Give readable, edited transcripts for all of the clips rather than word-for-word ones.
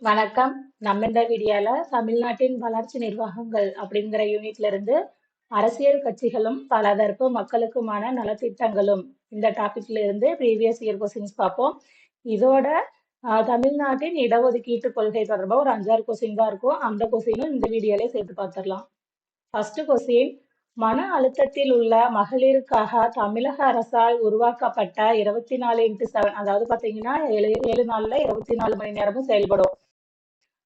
வணக்கம். நம்ம இந்த வீடியோல தமிழ்நாட்டின் வளர்ச்சி நிர்வாகங்கள் அப்படிங்கிற யூனிட்ல இருந்து அரசியல் கட்சிகளும் பலதரப்பு மக்களுக்குமான நலத்திட்டங்களும் இந்த டாபிக்ல இருந்து ப்ரீவியஸ் இயர் கொஸ்டின்ஸ் பார்ப்போம். இதோட தமிழ்நாட்டின் இடஒதுக்கீட்டு கொள்கை தொடர்பா ஒரு 5-6 கொஸ்டின் தான் இருக்கும். அந்த கொஸ்டினும் இந்த வீடியோல சேர்த்து பார்த்துடலாம். ஃபர்ஸ்ட் கொஸ்டின், மன அழுத்தத்தில் உள்ள மகளிருக்காக தமிழக அரசால் உருவாக்கப்பட்ட 24x7, அதாவது பாத்தீங்கன்னா 7 நாள்ல 24 மணி நேரமும் செயல்படும்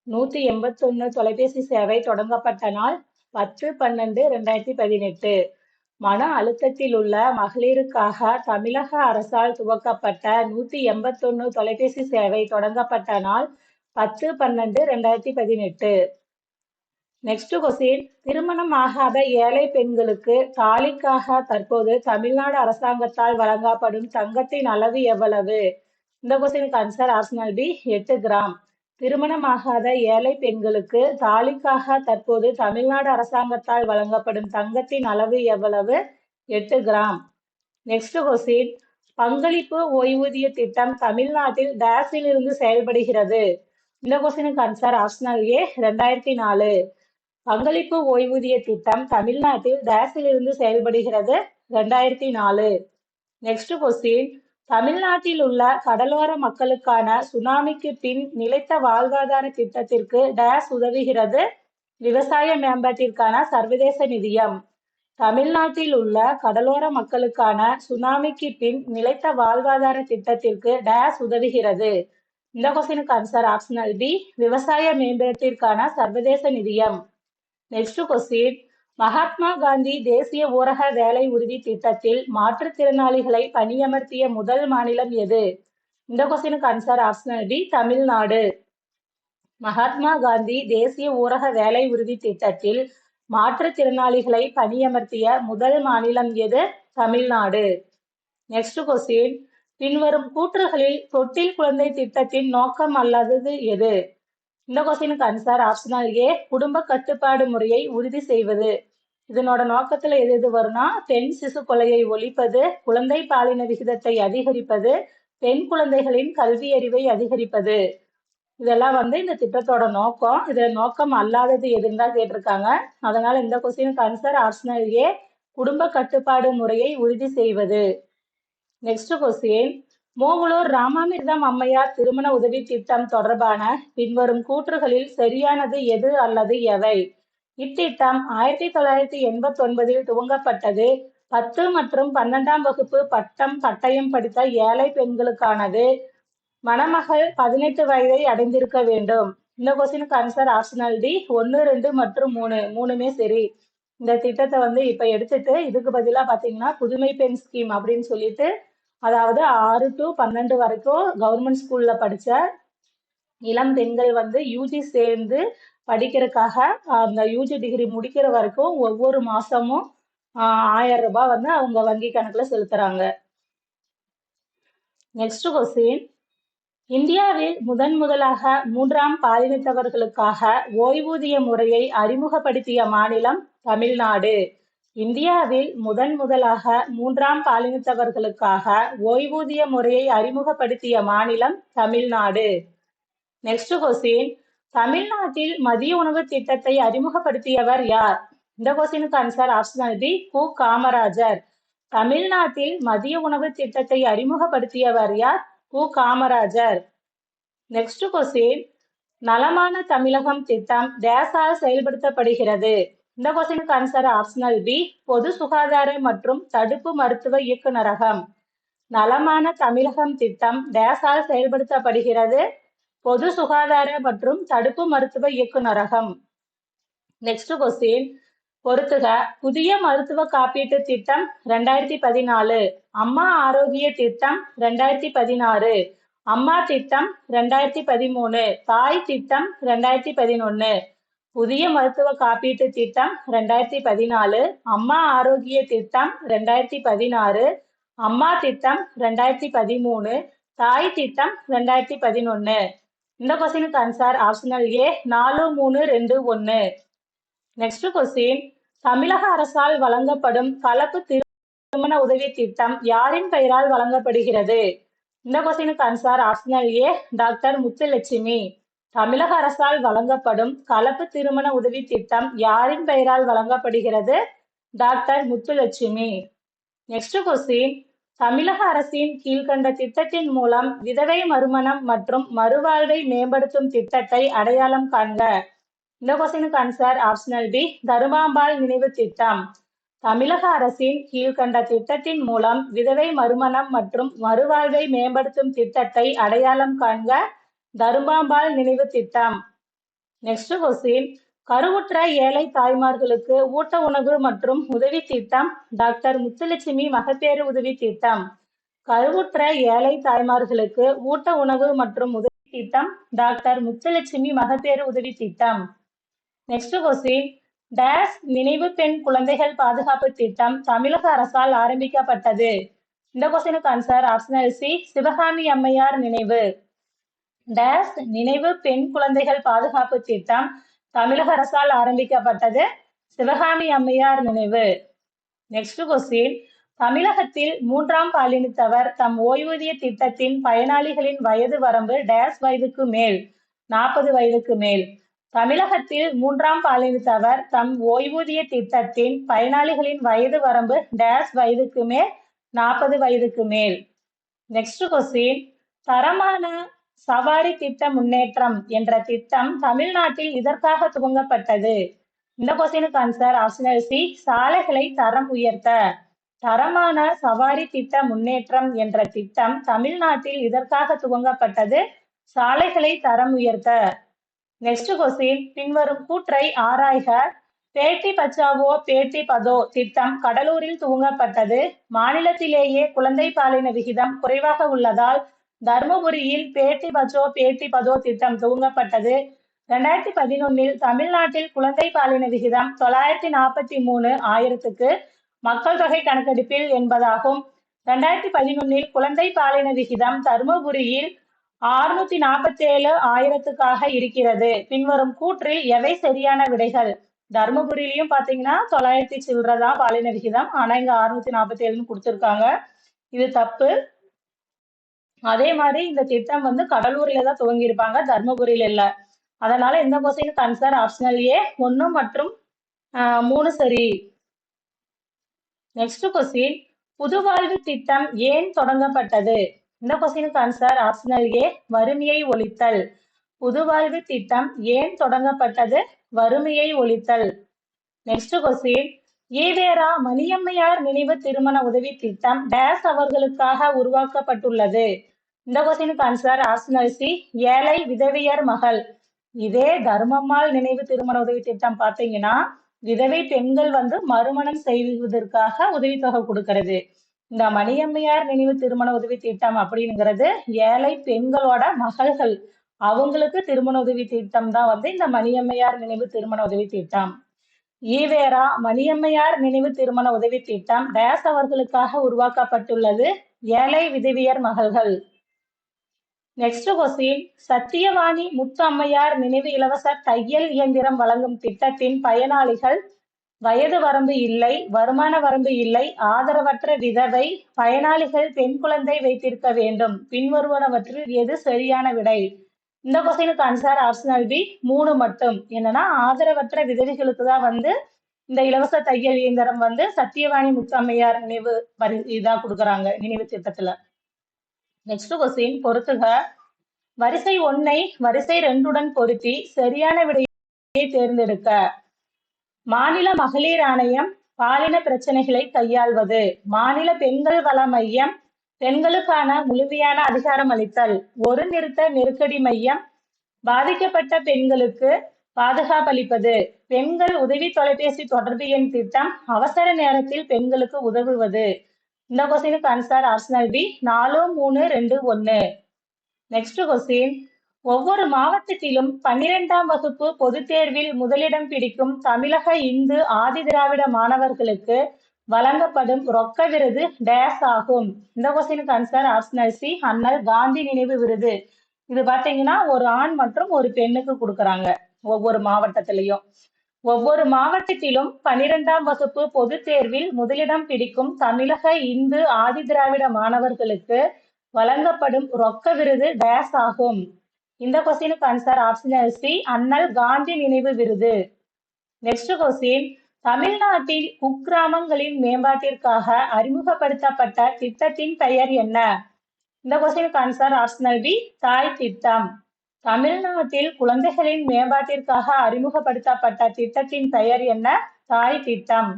181 தொலைபேசி சேவை தொடங்கப்பட்ட நாள் 10/12/2018. மன அழுத்தத்தில் உள்ள மகளிருக்காக தமிழக அரசால் துவக்கப்பட்ட 181 தொலைபேசி சேவை தொடங்கப்பட்ட நாள் 10/12/2018. நெக்ஸ்ட் கொஸ்டின், திருமணம் ஆகாத ஏழை பெண்களுக்கு தாலிக்காக தற்போது தமிழ்நாடு அரசாங்கத்தால் வழங்கப்படும் தங்கத்தின் அளவு எவ்வளவு? இந்த கொஸ்டினுக்கு ஆன்சர் ஆப்ஷனல் பி, 8 கிராம். திருமணமாகாத ஏழை பெண்களுக்கு தாலிக்காக தற்போது தமிழ்நாடு அரசாங்கத்தால் வழங்கப்படும் தங்கத்தின் அளவு எவ்வளவு? 8 கிராம். நெக்ஸ்ட் கொஸ்டின், பங்களிப்பு ஓய்வூதிய திட்டம் தமிழ்நாட்டில் டேஸில் இருந்து செயல்படுகிறது? இந்த கொஸ்டினுக்கு ஆன்சர் ஆப்ஷனல் ஏ, 2004. பங்களிப்பு ஓய்வூதிய திட்டம் தமிழ்நாட்டில் டேஸில் இருந்து செயல்படுகிறது? 2004. நெக்ஸ்ட் கொஸ்டின், தமிழ்நாட்டில் உள்ள கடலோர மக்களுக்கான சுனாமிக்கு பின் நிலைத்த வாழ்வாதார திட்டத்திற்கு டேஸ் உதவுகிறது? விவசாய மேம்பாட்டிற்கான சர்வதேச நிதியம். தமிழ்நாட்டில் உள்ள கடலோர மக்களுக்கான சுனாமிக்கு பின் நிலைத்த வாழ்வாதார திட்டத்திற்கு டேஸ் உதவுகிறது? இந்த கொஸ்டினுக்கு ஆன்சர் ஆப்ஷனல் பி, விவசாய மேம்பாட்டிற்கான சர்வதேச நிதியம். நெக்ஸ்ட் கொஸ்டின், மகாத்மா காந்தி தேசிய ஊரக வேலை உறுதி திட்டத்தில் மாற்றுத்திறனாளிகளை பணியமர்த்திய முதல் மாநிலம் எது? இந்த கொஸ்டினுக்கு answer optional B, Tamil Nadu. Mahatma Gandhi தேசிய ஊரக வேலை உறுதி திட்டத்தில் மாற்றுத்திறனாளிகளை பணியமர்த்திய முதல் மாநிலம் எது? தமிழ்நாடு. நெக்ஸ்ட் கொஸ்டின், பின்வரும் கூற்றுகளில் தொட்டில் குழந்தை திட்டத்தின் நோக்கம் அல்லாதது எது? இந்த கொஸ்டினுக்கு ஆன்சர் ஆப்ஷனல் ஏ, குடும்ப கட்டுப்பாடு முறையை உறுதி செய்வது. இதனோட நோக்கத்துல எது எது வரும்னா, பெண் சிசு கொலையை ஒழிப்பது, குழந்தை பாலின விகிதத்தை அதிகரிப்பது, பெண் குழந்தைகளின் கல்வி அறிவை அதிகரிப்பது. இதெல்லாம் இந்த திட்டத்தோட நோக்கம். இதுல நோக்கம் அல்லாதது எதுன்னு தான் கேட்டிருக்காங்க. அதனால இந்த கொஸ்டினுக்கு ஆன்சர் ஆப்ஷனல் ஏ, குடும்ப கட்டுப்பாடு முறையை உறுதி செய்வது. நெக்ஸ்ட் கொஸ்டின், மோகலூர் ராமாமிர்தம் அம்மையார் திருமண உதவி திட்டம் தொடர்பான பின்வரும் கூற்றுகளில் சரியானது எது அல்லது எவை? இத்திட்டம் 1989 துவங்கப்பட்டது. 10 மற்றும் 12ஆம் வகுப்பு பட்டயம் படித்த ஏழை பெண்களுக்கானது. மணமகள் 18 வயதை அடைந்திருக்க வேண்டும். இந்த கொஸ்டினுக்கு ஆன்சர் ஆப்ஷனல் டி, 1, 2 மற்றும் 3 மூணுமே சரி. இந்த திட்டத்தை இப்ப எடுத்துட்டு இதுக்கு பதிலா பாத்தீங்கன்னா புதுமை பெண் ஸ்கீம் அப்படின்னு சொல்லிட்டு, அதாவது 6 to 12 வரைக்கும் கவர்மெண்ட் ஸ்கூல்ல படிச்ச இளம் பெண்கள் யூஜி சேர்ந்து படிக்கிறதுக்காக அந்த யூஜி டிகிரி முடிக்கிற வரைக்கும் ஒவ்வொரு மாசமும் 1000 ரூபாய் அவங்க வங்கி கணக்குல செலுத்துறாங்க. நெக்ஸ்ட் கொஸ்டின், இந்தியாவில் முதலாக 3ஆம் பாலினத்தவர்களுக்காக ஓய்வூதிய முறையை அறிமுகப்படுத்திய மாநிலம் தமிழ்நாடு. இந்தியாவில் முதலாக 3ஆம் பாலினத்தவர்களுக்காக ஓய்வூதிய முறையை அறிமுகப்படுத்திய மாநிலம் தமிழ்நாடு. நெக்ஸ்ட் கொஸ்டின், தமிழ்நாட்டில் மதிய உணவு திட்டத்தை அறிமுகப்படுத்தியவர் யார்? இந்த கொஸ்டினுக்கு ஆன்சர் ஆப்ஷனல் பி, கு. காமராஜர். தமிழ்நாட்டில் மதிய உணவு திட்டத்தை அறிமுகப்படுத்தியவர் யார்? கு. காமராஜர். நெக்ஸ்ட் கொஸ்டின், நலமான தமிழகம் திட்டம் டேஸால் செயல்படுத்தப்படுகிறது? இந்த கொஸ்டினுக்கு ஆன்சர் ஆப்ஷனல் பி, பொது சுகாதார மற்றும் தடுப்பு மருத்துவ இயக்குநரகம். நலமான தமிழகம் திட்டம் டேஸால் செயல்படுத்தப்படுகிறது? பொது சுகாதார மற்றும் தடுப்பு மருத்துவ இயக்குநரகம். நெக்ஸ்ட் கொஸ்டின், பொறுத்துக. புதிய மருத்துவ காப்பீட்டு திட்டம் 2014, அம்மா ஆரோக்கிய திட்டம் 2016, அம்மா திட்டம் 2013, தாய் திட்டம் 2011. புதிய மருத்துவ காப்பீட்டு திட்டம் 2014, அம்மா ஆரோக்கிய திட்டம் 2016, அம்மா திட்டம் 2013, தாய் திட்டம் 2011. இந்த கொஸ்டினுக்கு ஆன்சர் ஆப்ஷனல் ஏ, 4, 3, 2, 1. நெக்ஸ்ட் கொஸ்டின், தமிழக அரசால் வழங்கப்படும் கலப்பு திருமண உதவி திட்டம் யாரின் பெயரால் வழங்கப்படுகிறது? இந்த கொஸ்டினுக்கு ஆன்சர் ஆப்ஷனல் ஏ, டாக்டர் முத்துலட்சுமி. தமிழக அரசால் வழங்கப்படும் கலப்பு திருமண உதவி திட்டம் யாரின் பெயரால் வழங்கப்படுகிறது? டாக்டர் முத்துலட்சுமி. Next question. தமிழக அரசின் கீழ்கண்ட திட்டத்தின் மூலம் விதவை மறுமணம் மற்றும் மறுவாழ்வை மேம்படுத்தும் திட்டத்தை அடையாளம் காண்க. இந்த கொஸ்டினுக்கு ஆன்சர் ஆப்ஷனல் பி, தருமாம்பாள் நினைவு திட்டம். தமிழக அரசின் கீழ்கண்ட திட்டத்தின் மூலம் விதவை மறுமணம் மற்றும் மறுவாழ்வை மேம்படுத்தும் திட்டத்தை அடையாளம் காண்க. தருமாம்பாள் நினைவு திட்டம். Next question. கருவுற்ற ஏழை தாய்மார்களுக்கு ஊட்ட உணவு மற்றும் உதவி திட்டம் டாக்டர் முத்துலட்சுமி மகப்பேறு உதவி திட்டம். கருவுற்ற ஏழை தாய்மார்களுக்கு ஊட்ட உணவு மற்றும் உதவி திட்டம் டாக்டர் முத்துலட்சுமி மகப்பேறு உதவி திட்டம். Next question. டேஸ் நினைவு பெண் குழந்தைகள் பாதுகாப்பு திட்டம் தமிழக அரசால் ஆரம்பிக்கப்பட்டது. இந்த கொஸ்டினுக்கு ஆன்சர் ஆப்ஷனல் சி, சிவகாமி அம்மையார் நினைவு. டேஸ் நினைவு பெண் குழந்தைகள் பாதுகாப்பு திட்டம் தமிழக அரசால் ஆரம்பிக்கப்பட்டது. சிவகாமி அம்மையார் நினைவு. Next question. தமிழகத்தில் 3ஆம் பாலினத்தவர் தம் ஓய்வூதிய திட்டத்தின் பயனாளிகளின் வயது வரம்பு டேஸ் வயதுக்கு மேல் 40 வயதுக்கு மேல். தமிழகத்தில் 3ஆம் பாலினத்தவர் தம் ஓய்வூதிய திட்டத்தின் பயனாளிகளின் வயது வரம்பு டேஸ் வயதுக்கு மேல் 40 வயதுக்கு மேல். Next question. தரமான சவாரி திட்ட முன்னேற்றம் என்ற திட்டம் தமிழ்நாட்டில் இதற்காக துவங்கப்பட்டது. இந்த கொஸ்டினுக்கு ஆன்சர் ஆப்ஷனல் சி, சாலைகளை தரம் உயர்த்த. தரமான சவாரி திட்ட முன்னேற்றம் என்ற திட்டம் தமிழ்நாட்டில் இதற்காக துவங்கப்பட்டது, சாலைகளை தரம் உயர்த்த. Next question. பின்வரும் கூற்றை ஆராய்க. பேட்டி பச்சாவோ பேட்டி பதோ திட்டம் கடலூரில் துவங்கப்பட்டது. மாநிலத்திலேயே குழந்தை பாலின விகிதம் குறைவாக உள்ளதால் தர்மபுரியில் பேட்டி பச்சோ பேட்டி பதோ திட்டம் துவங்கப்பட்டது. 2011 தமிழ்நாட்டில் குழந்தை பாலின விகிதம் 943 ஆயிரத்துக்கு மக்கள் தொகை கணக்கெடுப்பில் என்பதாகும். 2011 குழந்தை பாலின விகிதம் தர்மபுரியில் 647 ஆயிரத்துக்காக இருக்கிறது. பின்வரும் கூற்றில் எவை சரியான விடைகள்? தர்மபுரியிலையும் பாத்தீங்கன்னா 900 சில்லறதான் பாலின விகிதம், ஆனா இங்க 647 கொடுத்திருக்காங்க. இது தப்பு. அதே மாதிரி இந்த திட்டம் கடலூர்ல தான் துவங்கி இருப்பாங்க, தர்மபுரியில இல்ல. அதனால இந்த கொஸ்டினுக்கு ஆன்சர் ஆப்ஷனல் ஏ 1 மற்றும் 3 சரி. Next question. புதுவாழ்வு திட்டம் ஏன் தொடங்கப்பட்டது? இந்த கொஸ்டினுக்கு ஆன்சர் ஆப்ஷனல் ஏ, வறுமையை ஒழித்தல். புதுவாழ்வு திட்டம் ஏன் தொடங்கப்பட்டது? வறுமையை ஒழித்தல். Next question. ஈவேரா மணியம்மையார் நினைவு திருமண உதவி திட்டம் டேஸ் அவர்களுக்காக உருவாக்கப்பட்டுள்ளது. இந்த கொஸ்டினுக்கு ஆன்சர் ஆப்ஷனல் சி, ஏழை விதவையர் மகள். இதே தர்மம்மாள் நினைவு திருமண உதவி திட்டம் பாத்தீங்கன்னா விதவை பெண்கள் மறுமணம் செய்வதற்காக உதவித்தொகை கொடுக்கிறது. இந்த மணியம்மையார் நினைவு திருமண உதவி திட்டம் அப்படிங்கிறது ஏழை பெண்களோட மகள்கள், அவங்களுக்கு திருமண உதவி திட்டம் தான் இந்த மணியம்மையார் நினைவு திருமண உதவி திட்டம். ஈவேரா மணியம்மையார் நினைவு திருமண உதவி திட்டம் டேஸ் அவர்களுக்காக உருவாக்கப்பட்டுள்ளது, ஏழை விதவியர் மகள்கள். Next question. சத்தியவாணி முத்து அம்மையார் நினைவு இலவச தையல் இயந்திரம் வழங்கும் திட்டத்தின் பயனாளிகள் வயது வரம்பு இல்லை, வருமான வரம்பு இல்லை, ஆதரவற்ற விதவை, பயனாளிகள் பெண் குழந்தை வைத்திருக்க வேண்டும். பின்வருவனவற்றில் எது சரியான விடை? இந்த கொஸ்டினுக்கு ஆன்சர் ஆப்ஷனல் பி, 3 மட்டும். என்னன்னா ஆதரவற்ற விதவைகளுக்கு தான் இந்த இலவச தையல் இயந்திரம் சத்தியவாணி முத்து அம்மையார் நினைவு இதா கொடுக்குறாங்க நினைவு திட்டத்துல. Next question. பொறுத்துக. வரிசை 1ஐ வரிசை 2உடன் பொருத்தி சரியான விடையை தேர்ந்தெடுக்க. மாநில மகளிர் ஆணையம் பாலின பிரச்சனைகளை கையாள்வது. மாநில பெண்கள் வள மையம் பெண்களுக்கான முழுமையான அதிகாரம் அளித்தல். ஒரு நிறுத்த நெருக்கடி மையம் பாதிக்கப்பட்ட பெண்களுக்கு பாதுகாப்பளிப்பது. பெண்கள் உதவி தொலைபேசி தொடர்பு எண் திட்டம் அவசர நேரத்தில் பெண்களுக்கு உதவுவது. இந்த கொஸ்டினுக்கு answer optional B, 4, 3, 2, 1. Next question. ஒவ்வொரு மாவட்டத்திலும் 12ஆம் வகுப்பு பொதுத் தேர்வில் முதலிடம் பிடிக்கும் தமிழக இந்து ஆதி திராவிட மாணவர்களுக்கு வழங்கப்படும் ரொக்க விருது டேஸ் ஆகும். இந்த கொஸ்டினுக்கு ஆன்சர் ஆப்ஷனல் சி, அண்ணல் காந்தி நினைவு விருது. இது பாத்தீங்கன்னா ஒரு ஆண் மற்றும் ஒரு பெண்ணுக்கு கொடுக்கறாங்க ஒவ்வொரு மாவட்டத்திலையும். ஒவ்வொரு மாவட்டத்திலும் 12ஆம் வகுப்பு பொதுத் தேர்வில் முதலிடம் பிடிக்கும் தமிழக இந்து ஆதி திராவிட மாணவர்களுக்கு வழங்கப்படும் ரொக்க விருது டேஸ் ஆகும். இந்த கொஸ்டினுக்கு ஆன்சர் ஆப்ஷனல் சி, அண்ணல் காந்தி நினைவு விருது. நெக்ஸ்ட் கொஸ்டின், தமிழ்நாட்டில் குக்கிராமங்களின் மேம்பாட்டிற்காக அறிமுகப்படுத்தப்பட்ட திட்டத்தின் பெயர் என்ன? இந்த கொஸ்டினுக்கு ஆன்சர் ஆப்ஷனல் பி, தாய் திட்டம். தமிழ்நாட்டில் குழந்தைகளின் மேம்பாட்டிற்காக அறிமுகப்படுத்தப்பட்ட திட்டத்தின் பெயர் என்ன? தாய் திட்டம்.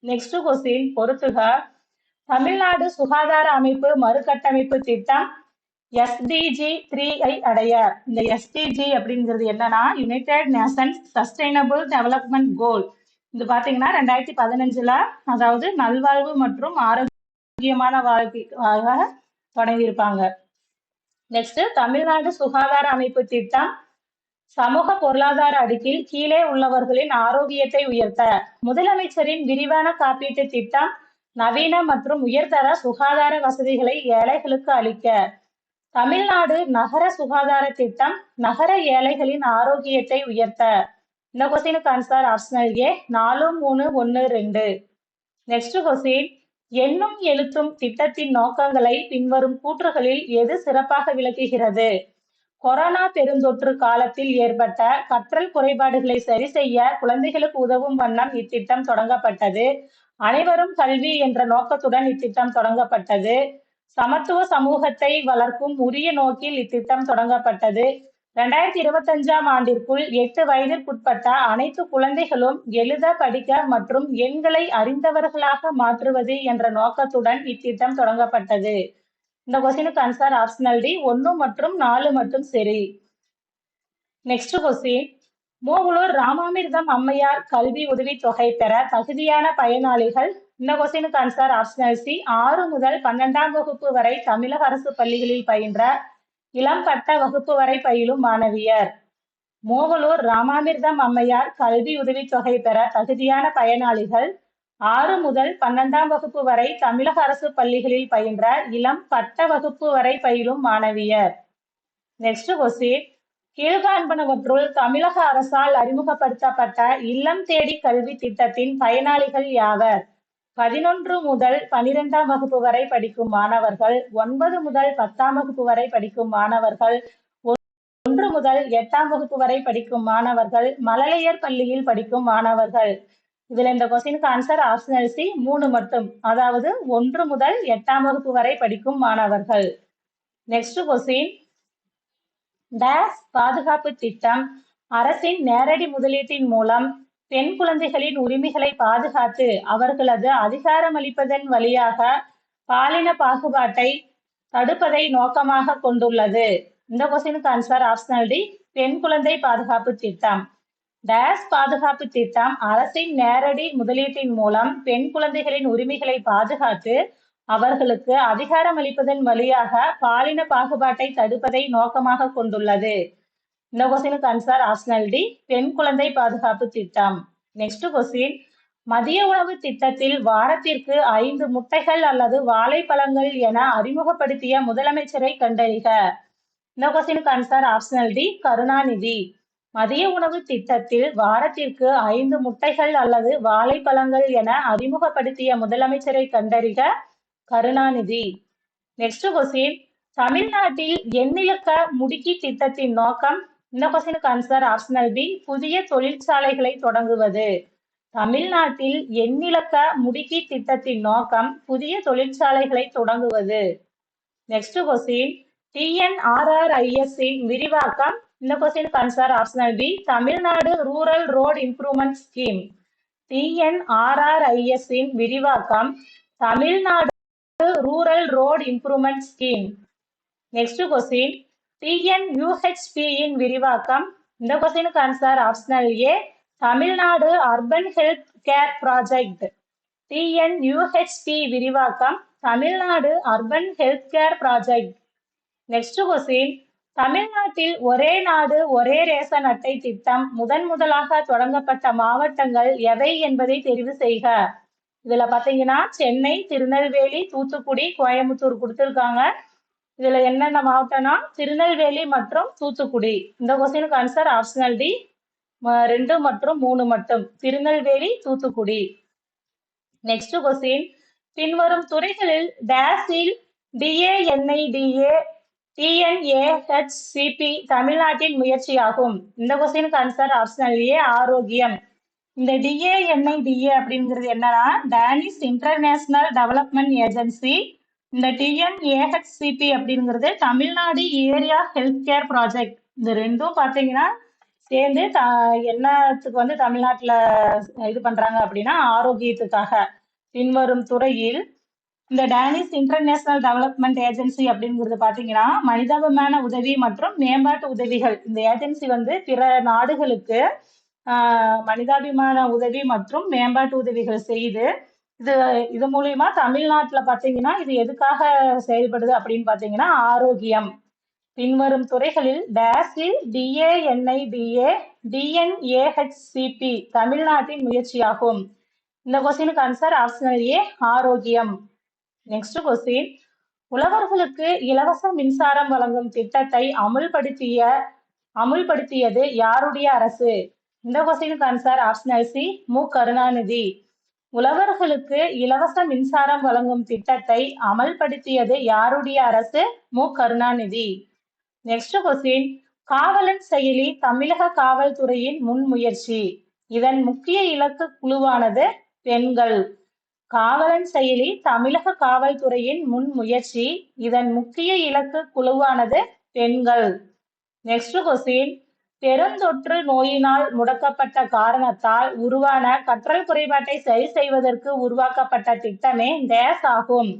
நெக்ஸ்ட் கொஸ்டின் பொறுத்துக. தமிழ்நாடு சுகாதார அமைப்பு மறுகட்டமைப்பு திட்டம் எஸ்டிஜி 3 அடைய. இந்த எஸ்டிஜி அப்படிங்கிறது என்னன்னா யுனைடெட் நேஷன்ஸ் சஸ்டைனபிள் டெவலப்மெண்ட் கோல். இது பாத்தீங்கன்னா 2015 அதாவது நல்வாழ்வு மற்றும் ஆரோக்கியமான வாழ்க்கைக்காக தொடங்கியிருப்பாங்க. நெக்ஸ்ட், தமிழ்நாடு சுகாதார அமைப்பு திட்டம் சமூக பொருளாதார அடுக்கில் கீழே உள்ளவர்களின் ஆரோக்கியத்தை உயர்த்த. முதலமைச்சரின் விரிவான காப்பீட்டு திட்டம் நவீன மற்றும் உயர்தர சுகாதார வசதிகளை ஏழைகளுக்கு அளிக்க. தமிழ்நாடு நகர சுகாதார திட்டம் நகர ஏழைகளின் ஆரோக்கியத்தை உயர்த்த. இந்த கொஸ்டினுக்கு ஆன்சர் ஆப்ஷனல் ஏ, 4, 3, 1, 2. நெக்ஸ்ட் கொஸ்டின், எண்ணும் எழுத்தும் திட்டத்தின் நோக்கங்களை பின்வரும் கூற்றுகளில் எது சிறப்பாக விளக்குகிறது? கொரோனா பெருந்தொற்று காலத்தில் ஏற்பட்ட கற்றல் குறைபாடுகளை சரி செய்ய குழந்தைகளுக்கு உதவும் வண்ணம் இத்திட்டம் தொடங்கப்பட்டது. அனைவரும் கல்வி என்ற நோக்கத்துடன் இத்திட்டம் தொடங்கப்பட்டது. சமத்துவ சமூகத்தை வளர்க்கும் உரிய நோக்கில் இத்திட்டம் தொடங்கப்பட்டது. 2025 ஆண்டிற்குள் 8 வயதிற்குட்பட்ட அனைத்து குழந்தைகளும் எழுத படிக்க மற்றும் எண்களை அறிந்தவர்களாக மாற்றுவது என்ற நோக்கத்துடன் இத்திட்டம் தொடங்கப்பட்டது. இந்த கொஸ்டினுக்கு ஆன்சர் ஆப்ஷனல் டி, 1 மற்றும் 4 மட்டும் சரி. நெக்ஸ்ட் கொஸ்டின், மூவலூர் ராமாமிர்தம் அம்மையார் கல்வி உதவித்தொகை பெற தகுதியான பயனாளிகள். இந்த கொஸ்டினுக்கு ஆன்சர் ஆப்ஷனல் சி, 6 முதல் 12ஆம் வகுப்பு வரை தமிழக அரசு பள்ளிகளில் பயின்ற இளம் பட்ட வகுப்பு வரை பயிலும் மாணவியர். மூவலூர் ராமாமிர்தம் அம்மையார் கல்வி உதவித்தொகை பெற தகுதியான பயனாளிகள் 6 முதல் 12ஆம் வகுப்பு வரை தமிழக அரசு பள்ளிகளில் பயின்ற இளம் பட்ட வகுப்பு வரை பயிலும் மாணவியர். நெக்ஸ்ட் கொஸ்டின், கீழ்காண்பனவற்றுள் தமிழக அரசால் அறிமுகப்படுத்தப்பட்ட இல்லம் தேடி கல்வி திட்டத்தின் பயனாளிகள் யாவர்? 11 முதல் 12ஆம் வகுப்பு வரை படிக்கும் மாணவர்கள், 9 முதல் 10ஆம் வகுப்பு வரை படிக்கும் மாணவர்கள், 1 முதல் 8ஆம் வகுப்பு வரை படிக்கும் மாணவர்கள், மழலையர் பள்ளியில் படிக்கும் மாணவர்கள். இதுல இந்த கொஸ்டினுக்கு ஆன்சர் ஆப்ஷனல் சி, 3 மட்டும், அதாவது 1 முதல் 8ஆம் வகுப்பு வரை படிக்கும் மாணவர்கள். நெக்ஸ்ட் கொஸ்டின், டேஸ் பாதுகாப்பு திட்டம் அரசின் நேரடி முதலீட்டின் மூலம் பெண் குழந்தைகளின் உரிமைகளை பாதுகாத்து அவர்களது அதிகாரமளிப்பதன் வழியாக பாலின பாகுபாட்டை தடுப்பதை நோக்கமாக கொண்டுள்ளது. இந்த கொஸ்டினுக்கு ஆன்சர் ஆப்ஷனல் டி, பெண் குழந்தை பாதுகாப்பு திட்டம். டேஸ் பாதுகாப்பு திட்டம் அரசின் நேரடி முதலீட்டின் மூலம் பெண் குழந்தைகளின் உரிமைகளை பாதுகாத்து அவர்களுக்கு அதிகாரம் அளிப்பதன் வழியாக பாலின பாகுபாட்டை தடுப்பதை நோக்கமாக கொண்டுள்ளது. இந்த கொஸ்டினுக்கு ஆன்சர் ஆப்ஷனல் டி, பெண் குழந்தை பாதுகாப்பு திட்டம். நெக்ஸ்ட் கொஸ்டின், மதிய உணவு திட்டத்தில் வாரத்திற்கு 5 முட்டைகள் அல்லது வாழைப்பழங்கள் என அறிமுகப்படுத்திய முதலமைச்சரை கண்டறிக. இந்த கொஸ்டினுக்கு ஆன்சர் ஆப்ஷனல் டி, கருணாநிதி. மதிய உணவு திட்டத்தில் வாரத்திற்கு 5 முட்டைகள் அல்லது வாழைப்பழங்கள் என அறிமுகப்படுத்திய முதலமைச்சரை கண்டறிக, கருணாநிதி. நெக்ஸ்ட் கொஸ்டின், தமிழ்நாட்டில் எண்ணிலக்க முடுக்கி திட்டத்தின் நோக்கம். இந்த கொஸ்டினுக்கு ஆன்சர் ஆப்ஷனல் பி, புதிய தொழிற்சாலைகளை தொடங்குவது. தமிழ்நாட்டில் எண்ணிலக்க முடுக்கி திட்டத்தின் நோக்கம் புதிய தொழிற்சாலைகளை தொடங்குவது. நெக்ஸ்ட் கொஸ்டின், டிஎன்ஆர்ஆர்ஐஎஸ் விரிவாக்கம். இந்த கொஸ்டினுக்கு answer optional B, Tamil Nadu rural road improvement scheme. TNRRIS விரிவாக்கம் Tamil Nadu rural road improvement scheme. Next question, TNUHP விரிவாக்கம். இந்த கொஸ்டினுக்கு answer optional A, Tamil Nadu urban health care project. TNUHP விரிவாக்கம் Tamil Nadu urban health care project. Next question, தமிழ்நாட்டில் ஒரே நாடு ஒரே ரேஷன் அட்டை திட்டம் முதலாக தொடங்கப்பட்ட மாவட்டங்கள் எவை என்பதை தெரிவு செய்க. இதுல பாத்தீங்கன்னா சென்னை, திருநெல்வேலி, தூத்துக்குடி, கோயம்புத்தூர் கொடுத்திருக்காங்க. இதுல என்னென்ன மாவட்டம்னா திருநெல்வேலி மற்றும் தூத்துக்குடி. இந்த கொஸ்டினுக்கு ஆன்சர் ஆப்ஷனல் டி, 2 மற்றும் 3 மட்டும், திருநெல்வேலி, தூத்துக்குடி. நெக்ஸ்ட் கொஸ்டின், பின்வரும் துறைகளில் டேஸில் டிஏஎன்ஐடிஏ TNAHCP தமிழ்நாட்டின் முயற்சியாகும். இந்த கொஸ்டினுக்கு ஆன்சர் ஆப்ஷனல் ஏ ஆரோக்கியம். இந்த DANIDA அப்படிங்கிறது என்னன்னா டேனிஷ் இன்டர்நேஷனல் டெவலப்மெண்ட் ஏஜென்சி. இந்த TNAHCP அப்படிங்கிறது Tamil Nadu area health care project. இந்த ரெண்டும் பார்த்தீங்கன்னா சேர்ந்து என்னத்துக்கு வந்து தமிழ்நாட்டுல இது பண்றாங்க அப்படின்னா ஆரோக்கியத்துக்காக. பின்வரும் துறையில் இந்த டேனிஷ் இன்டர்நேஷனல் டெவலப்மெண்ட் ஏஜென்சி அப்படிங்கிறது பாத்தீங்கன்னா மனிதாபிமான உதவி மற்றும் மேம்பாட்டு உதவிகள். இந்த ஏஜென்சி வந்து பிற நாடுகளுக்கு மனிதாபிமான உதவி மற்றும் மேம்பாட்டு உதவிகள் செய்து இது இது மூலியமா தமிழ்நாட்டுல பாத்தீங்கன்னா இது எதுக்காக செயல்படுது அப்படின்னு பாத்தீங்கன்னா ஆரோக்கியம். பின்வரும் துறைகளில் டேஸில் DANIDA DNAHCP தமிழ்நாட்டின் முயற்சியாகும். இந்த கொஸ்டினுக்கு ஆன்சர் ஆப்ஷனல் ஏ ஆரோக்கியம். நெக்ஸ்ட் கொஸ்டின், உழவர்களுக்கு இலவச மின்சாரம் வழங்கும் திட்டத்தை அமுல்படுத்தியது யாருடைய அரசு? இந்த கொஸ்டினுக்கு ஆன்சர் ஆப்ஷனல் சி மு கருணாநிதி. உழவர்களுக்கு இலவச மின்சாரம் வழங்கும் திட்டத்தை அமல்படுத்தியது யாருடைய அரசு? மு கருணாநிதி. நெக்ஸ்ட் கொஸ்டின், காவலன் செயலி தமிழக காவல்துறையின் முன்முயற்சி. இதன் முக்கிய இலக்கு குழுவானது பெண்கள். காவலன் செயலி தமிழக காவல்துறையின் முன்முயற்சி. இதன் முக்கிய இலக்கு குழுவானது பெண்கள். நெக்ஸ்ட் கொஸ்டின், பெருந்தொற்று நோயினால் முடக்கப்பட்ட காரணத்தால் உருவான கற்றல் குறைபாட்டை சரி செய்வதற்கு உருவாக்கப்பட்ட திட்டமே டேஸ் ஆகும்.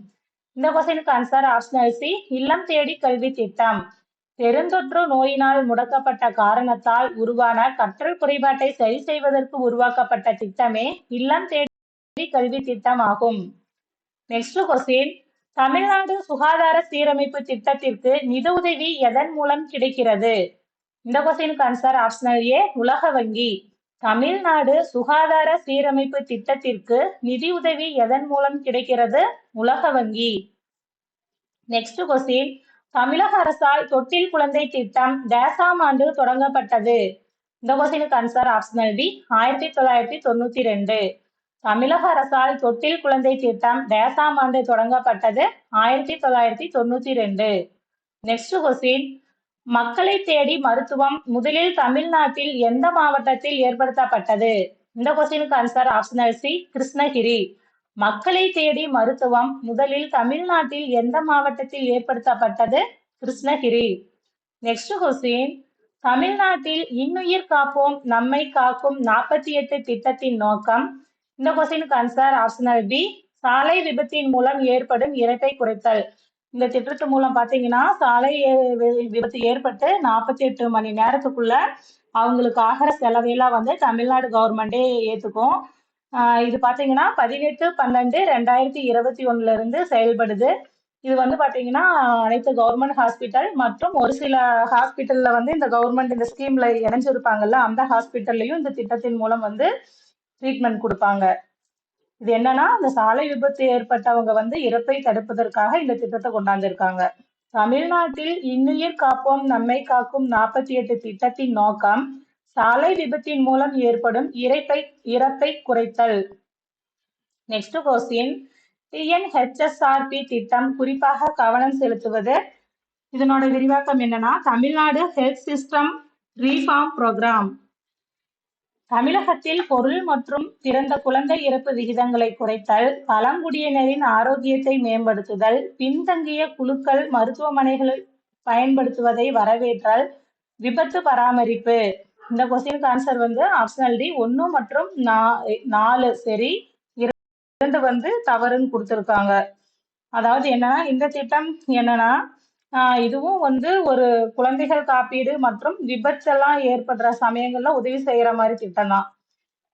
இந்த கொஸ்டினுக்கு ஆன்சர் ஆப்ஷனல் சி இல்லம் தேடி கல்வி திட்டம். பெருந்தொற்று நோயினால் முடக்கப்பட்ட காரணத்தால் உருவான கற்றல் குறைபாட்டை சரி செய்வதற்கு உருவாக்கப்பட்ட திட்டமே இல்லம் தேடி கல்வி திட்டம் ஆகும். நெக்ஸ்ட் கொஸ்டின், தமிழ்நாடு சுகாதார சீரமைப்பு திட்டத்திற்கு நிதியுதவி எதன் மூலம் கிடைக்கிறது? இந்த கொஸ்டினுக்கு ஆன்சர் ஆப்ஷனல் ஏ உலக வங்கி. தமிழ்நாடு சுகாதார சீரமைப்பு திட்டத்திற்கு நிதியுதவி எதன் மூலம் கிடைக்கிறது? உலக வங்கி. நெக்ஸ்ட் கொஸ்டின், தமிழக அரசால் தொட்டில் குழந்தை திட்டம் டேசாம் ஆண்டு தொடங்கப்பட்டது? இந்த கொஸ்டினுக்கு ஆன்சர் ஆப்ஷனல் பி 1992. தமிழக அரசால் தொட்டில் குழந்தை திட்டம் டேசாம் ஆண்டு தொடங்கப்பட்டது? 1992. நெக்ஸ்ட் கொஸ்டின், மக்களை தேடி மருத்துவம் முதலில் தமிழ்நாட்டில் எந்த மாவட்டத்தில் ஏற்படுத்தப்பட்டது? இந்த கொஸ்டினுக்கு ஆன்சர் ஆப்ஷனல் சி கிருஷ்ணகிரி. மக்களை தேடி மருத்துவம் முதலில் தமிழ்நாட்டில் எந்த மாவட்டத்தில் ஏற்படுத்தப்பட்டது? கிருஷ்ணகிரி. நெக்ஸ்ட் கொஸ்டின், தமிழ்நாட்டில் இன்னுயிர் காப்போம் நம்மை காக்கும் 48 திட்டத்தின் நோக்கம். இந்த கொஸ்டினுக்கு ஆன்சர் ஆப்ஷனல் பி சாலை விபத்தின் மூலம் ஏற்படும் இறப்பை குறைத்தல். இந்த திட்டத்து மூலம் பாத்தீங்கன்னா சாலை விபத்து ஏற்பட்டு 48 மணி நேரத்துக்குள்ள அவங்களுக்கு ஆகிற செலவையெல்லாம் வந்து தமிழ்நாடு கவர்மெண்டே ஏத்துக்கும். இது பாத்தீங்கன்னா 18/12/2021 இருந்து செயல்படுது. இது வந்து பாத்தீங்கன்னா அனைத்து கவர்மெண்ட் ஹாஸ்பிட்டல் மற்றும் ஒரு சில ஹாஸ்பிட்டல்ல வந்து இந்த கவர்மெண்ட் இந்த ஸ்கீம்ல இணைஞ்சிருப்பாங்கல்ல அந்த ஹாஸ்பிட்டல்லையும் இந்த திட்டத்தின் மூலம் வந்து ட்ரீட்மெண்ட் கொடுப்பாங்க. இது என்னன்னா இந்த சாலை விபத்து ஏற்பட்டவங்க வந்து இறப்பை தடுப்பதற்காக இந்த திட்டத்தை கொண்டாந்துருக்காங்க. தமிழ்நாட்டில் இன்னுயிர் காப்போம் நம்மை காக்கும் 48 திட்டத்தின் நோக்கம் சாலை விபத்தின் மூலம் ஏற்படும் இறப்பை குறைத்தல். நெக்ஸ்ட் கொஸ்டின், TNHSRP திட்டம் குறிப்பாக கவனம் செலுத்துவது. இதனோட விரிவாக்கம் என்னன்னா Tamil Nadu health system reform program. தமிழகத்தில் பொருள் மற்றும் பிறந்த குழந்தை இறப்பு விகிதங்களை குறைத்தல், பழங்குடியினரின் ஆரோக்கியத்தை மேம்படுத்துதல், பின்தங்கிய குழுக்கள் மருத்துவமனைகளில் பயன்படுத்துவதை வரவேற்றல், விபத்து பராமரிப்பு. இந்த கொஸ்டினுக்கு ஆன்சர் வந்து ஆப்ஷனல் டி 1 மற்றும் 4 சரி, 2 வந்து தவறுன்னு கொடுத்துருக்காங்க. அதாவது என்னன்னா இந்த திட்டம் என்னன்னா இதுவும் வந்து ஒரு குழந்தைகள் காப்பீடு மற்றும் விபத்தெல்லாம் ஏற்படுற சமயங்கள்ல உதவி செய்யற மாதிரி திட்டம் தான்.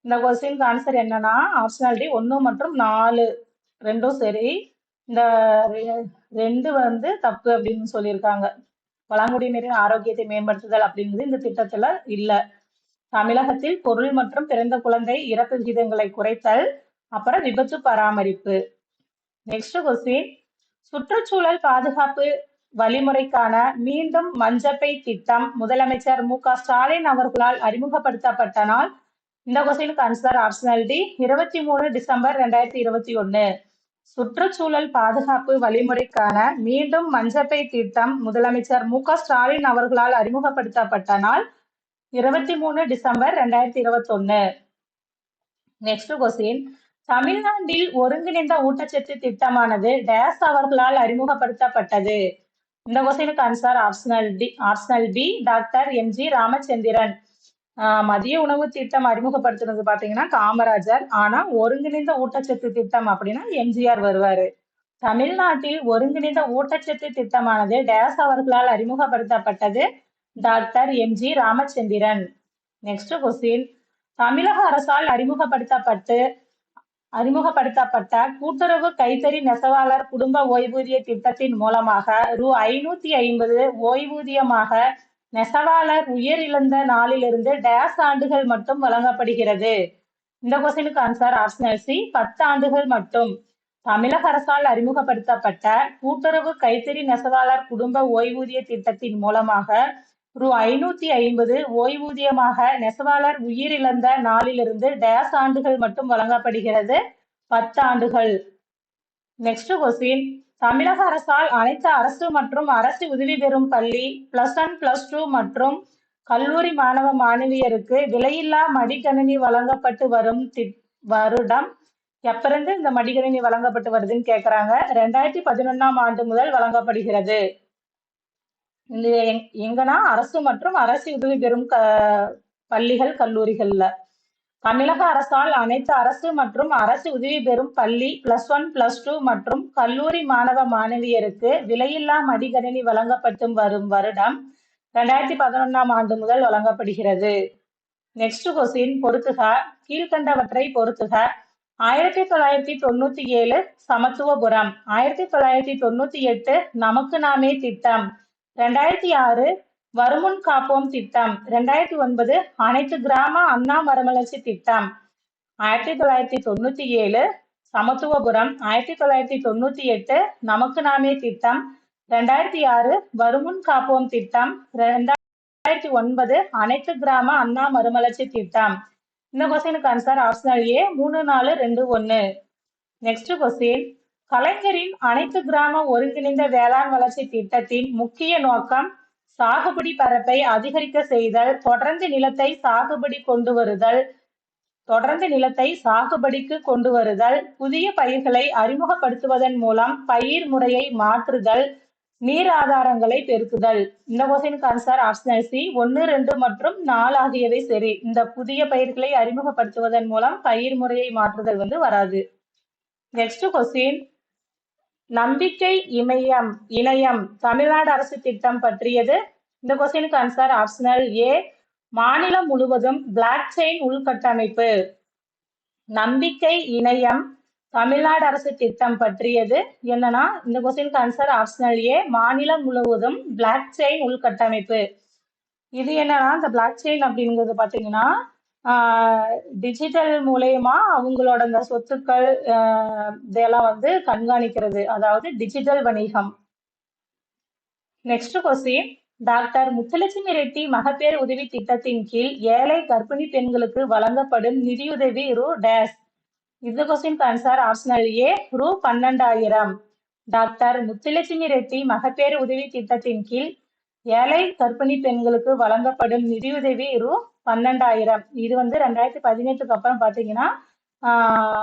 இந்த கொஸ்டினுக்கு ஆன்சர் என்னன்னா ஆப்ஷனல் டி 1 மற்றும் 4 ரெண்டும் சரி, இந்த 2 வந்து தப்பு அப்படின்னு சொல்லியிருக்காங்க. பழங்குடியினரின் ஆரோக்கியத்தை மேம்படுத்துதல் அப்படிங்கிறது இந்த திட்டத்துல இல்ல. தமிழகத்தில் பொருள் மற்றும் பிறந்த குழந்தை இறப்பு விகிதங்களை குறைத்தல், அப்புறம் விபத்து பராமரிப்பு. நெக்ஸ்ட் கொஸ்டின், சுற்றுச்சூழல் பாதுகாப்பு வழிமுறைக்கான மீண்டும் மஞ்சப்பை திட்டம் முதலமைச்சர் மு க ஸ்டாலின் அவர்களால் அறிமுகப்படுத்தப்பட்ட நாள். இந்த கொஸ்டினுக்கு ஆன்சர் ஆப்ஷனல் டி 23 டிசம்பர் 2021. சுற்றுச்சூழல் பாதுகாப்பு வழிமுறைக்கான மீண்டும் மஞ்சப்பை திட்டம் முதலமைச்சர் மு.க. ஸ்டாலின் அவர்களால் அறிமுகப்படுத்தப்பட்ட நாள் 23 டிசம்பர் 2021. Next question. தமிழ்நாட்டில் ஒருங்கிணைந்த ஊட்டச்சத்து திட்டமானது டேஸ் அவர்களால் அறிமுகப்படுத்தப்பட்டது. இந்த கொஸ்டினுக்கு answer optional B doctor M G. Ramachandran. மதிய உணவு திட்டம் அறிமுகப்படுத்துறது பாத்தீங்கன்னா காமராஜர். ஆனா ஒருங்கிணைந்த ஊட்டச்சத்து திட்டம் அப்படின்னா எம்ஜிஆர் வருவாரு. தமிழ்நாட்டில் ஒருங்கிணைந்த ஊட்டச்சத்து திட்டமானது டேஸ் அவர்களால் அறிமுகப்படுத்தப்பட்டது. Doctor M G. Ramachandran. Next question. தமிழக அரசால் அறிமுகப்படுத்தப்பட்ட கூட்டுறவு கைத்தறி நெசவாளர் குடும்ப ஓய்வூதிய திட்டத்தின் மூலமாக ரூ.550 ஓய்வூதியமாக நெசவாளர் உயிரிழந்த நாளிலிருந்து டேஸ் ஆண்டுகள் மட்டும் வழங்கப்படுகிறது. இந்த கொஸ்டினுக்கு ஆன்சர் ஆப்ஷனல் சி 10 ஆண்டுகள் மட்டும். தமிழக அரசால் அறிமுகப்படுத்தப்பட்ட கூட்டுறவு கைத்தறி நெசவாளர் குடும்ப ஓய்வூதிய திட்டத்தின் மூலமாக ரூ.550 ஓய்வூதியமாக நெசவாளர் உயிரிழந்த நாளிலிருந்து டேஸ் ஆண்டுகள் மட்டும் வழங்கப்படுகிறது. 10 ஆண்டுகள். Next question. தமிழக அரசால் அனைத்து அரசு மற்றும் அரசு உதவி பெறும் பள்ளி +1 +2 மற்றும் கல்லூரி மாணவ மாணவியருக்கு விலையில்லா மடிக்கணினி வழங்கப்பட்டு வரும் வருடம் எப்பிருந்து இந்த மடிக்கணினி வழங்கப்பட்டு வருதுன்னு கேக்குறாங்க. 2011ஆம் ஆண்டு முதல் வழங்கப்படுகிறது. இந்த எங்கன்னா அரசு மற்றும் அரசு உதவி பெறும் பள்ளிகள் கல்லூரிகள்ல. தமிழக அரசால் அனைத்து அரசு மற்றும் அரசு உதவி பெறும் பள்ளி +1 +2 மற்றும் கல்லூரி மாணவ மாணவியருக்கு விலையில்லா மடிக்கணினி வழங்கப்பட்டு வரும் வருடம் 2011ஆம் ஆண்டு முதல் வழங்கப்படுகிறது. Next question. பொறுத்துக. கீழ்கண்டவற்றை பொறுத்துக. 1997 சமத்துவபுரம், 1998 நமக்கு நாமே திட்டம், 2006 வருமுன் காப்போம் திட்டம், 2009 அனைத்து கிராம அண்ணா மறுமலர்ச்சி திட்டம். 1997 சமத்துவபுரம், 1998 நமக்கு நாமே திட்டம், 2006 வருமுன் காப்போம் திட்டம், 2009 அனைத்து கிராம அண்ணா மறுமலர்ச்சி திட்டம். இந்த கொஸ்டினுக்கு ஆன்சர் ஆப்ஷனல் ஏ 3, 4, 2, 1. Next question. கலைஞரின் அனைத்து கிராம ஒருங்கிணைந்த வேளாண் வளர்ச்சி திட்டத்தின் முக்கிய நோக்கம் சாகுபடி பரப்பை அதிகரிக்க செய்தல், தொடர்ந்து நிலத்தை சாகுபடிக்கு கொண்டு வருதல், புதிய பயிர்களை அறிமுகப்படுத்துவதன் மூலம் பயிர் முறையை மாற்றுதல், நீர் ஆதாரங்களை பெருக்குதல். இந்த கொஸ்டினுக்கு ஆன்சர் ஆப்ஷனல் சி 1, 2 மற்றும் 4 ஆகியவை சரி. இந்த புதிய பயிர்களை அறிமுகப்படுத்துவதன் மூலம் பயிர் முறையை மாற்றுதல் வராது. Next question. நம்பிக்கை இணையம் தமிழ்நாடு அரசு திட்டம் பற்றியது. இந்த கொஸ்டினுக்கு ஆன்சர் ஆப்ஷனல் ஏ மாநிலம் முழுவதும் பிளாக் செயின் உள்கட்டமைப்பு. நம்பிக்கை இணையம் தமிழ்நாடு அரசு திட்டம் பற்றியது என்னன்னா இந்த கொஸ்டினுக்கு ஆன்சர் ஆப்ஷனல் ஏ மாநிலம் முழுவதும் பிளாக் செயின் உள்கட்டமைப்பு. இது என்னன்னா இந்த பிளாக் செயின் அப்படிங்கிறது பாத்தீங்கன்னா டிஜிட்டல் மூலயமா அவங்களோட இந்த சொத்துக்கள் இதெல்லாம் கண்காணிக்கிறது, அதாவது டிஜிட்டல் வணிகம். Next question. Doctor Muthulakshmi Reddy மகப்பேறு உதவி திட்டத்தின் கீழ் ஏழை கர்ப்பிணி பெண்களுக்கு வழங்கப்படும் நிதியுதவி ரூ. டேஸ். இந்த கொஸ்டினுக்கு ஆன்சர் ஆப்ஷனல் ஏ ரூ. 12,000. டாக்டர் முத்துலட்சுமி ரெட்டி மகப்பேறு உதவி திட்டத்தின் கீழ் ஏழை கர்ப்பிணி பெண்களுக்கு வழங்கப்படும் நிதியுதவி ரூ. 12,000. இது 2018க்கு அப்புறம் பாத்தீங்கன்னா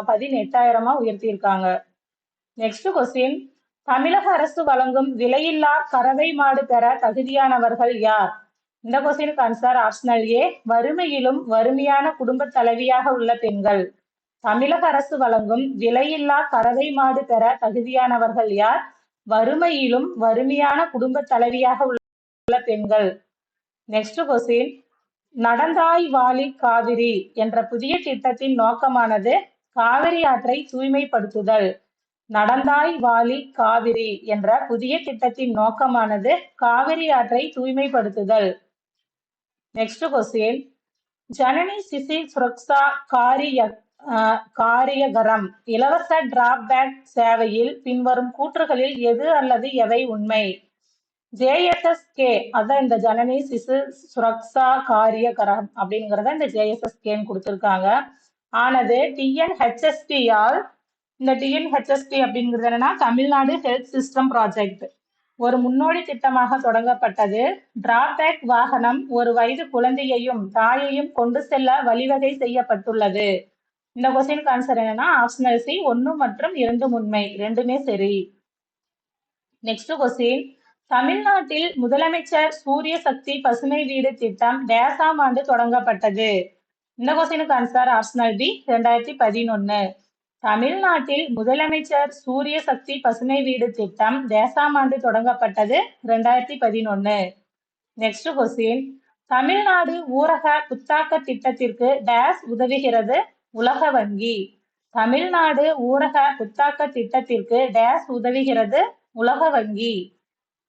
18,000 உயர்த்தியிருக்காங்க. Next question. தமிழக அரசு வழங்கும் விலையில்லா கறவை மாடு பெற தகுதியானவர்கள் யார்? இந்த கொஸ்டினுக்கு ஆன்சர் ஆப்ஷனல் ஏ வறுமையிலும் வறுமையான குடும்ப தலைவியாக உள்ள பெண்கள். தமிழக அரசு வழங்கும் விலையில்லா கறவை மாடு பெற தகுதியானவர்கள் யார்? வறுமையிலும் வறுமையான குடும்ப தலைவியாக உள்ள பெண்கள். Next question. நடந்தாய் வாழி காவிரி என்ற புதிய திட்டத்தின் நோக்கமானது காவிரி ஆற்றை தூய்மைப்படுத்துதல். நடந்தாய் வாழி காவிரி என்ற புதிய திட்டத்தின் நோக்கமானது காவிரி ஆற்றை தூய்மைப்படுத்துதல். Next question. ஜனனி சிசு சுரக்ஷா காரியகரம் இலவச டிராப் பேக் சேவையில் பின்வரும் கூற்றுகளில் எது அல்லது எவை உண்மை? JSSK அதான் இந்த ஜனனி சிசு சுரக்ஷா காரியகரம் அப்படிங்கிறத இந்த JSSK கொடுத்திருக்காங்க. ஆனது TNHSP-யால் இந்த டிஎன்ஹெச்எஸ்டி அப்படிங்கிறது என்னன்னா தமிழ்நாடு ஹெல்த் சிஸ்டம் ப்ராஜெக்ட். ஒரு முன்னோடி திட்டமாக தொடங்கப்பட்டது. டிராபேக் வாகனம் ஒரு வயது குழந்தையையும் தாயையும் கொண்டு செல்ல வழிவகை செய்யப்பட்டுள்ளது. இந்த கொஸ்டினுக்கு ஆன்சர் என்னன்னா ஆப்ஷனல் சி 1 மற்றும் 2 உண்மை, ரெண்டுமே சரி. நெக்ஸ்ட் கொஸ்டின், தமிழ்நாட்டில் முதலமைச்சர் சூரிய சக்தி பசுமை வீடு திட்டம் டேசாம் ஆண்டு தொடங்கப்பட்டது. இந்த கொஸ்டினுக்கு ஆன்சர் ஆப்ஷனல் பி 2011. தமிழ்நாட்டில் முதலமைச்சர் சூரிய சக்தி பசுமை வீடு திட்டம் டேசாம் ஆண்டு தொடங்கப்பட்டது 2011. நெக்ஸ்ட் கொஸ்டின், தமிழ்நாடு ஊரக புத்தாக்க திட்டத்திற்கு டேஸ் உதவுகிறது. உலக வங்கி. தமிழ்நாடு ஊரக புத்தாக்க திட்டத்திற்கு டேஸ் உதவுகிறது. உலக வங்கி.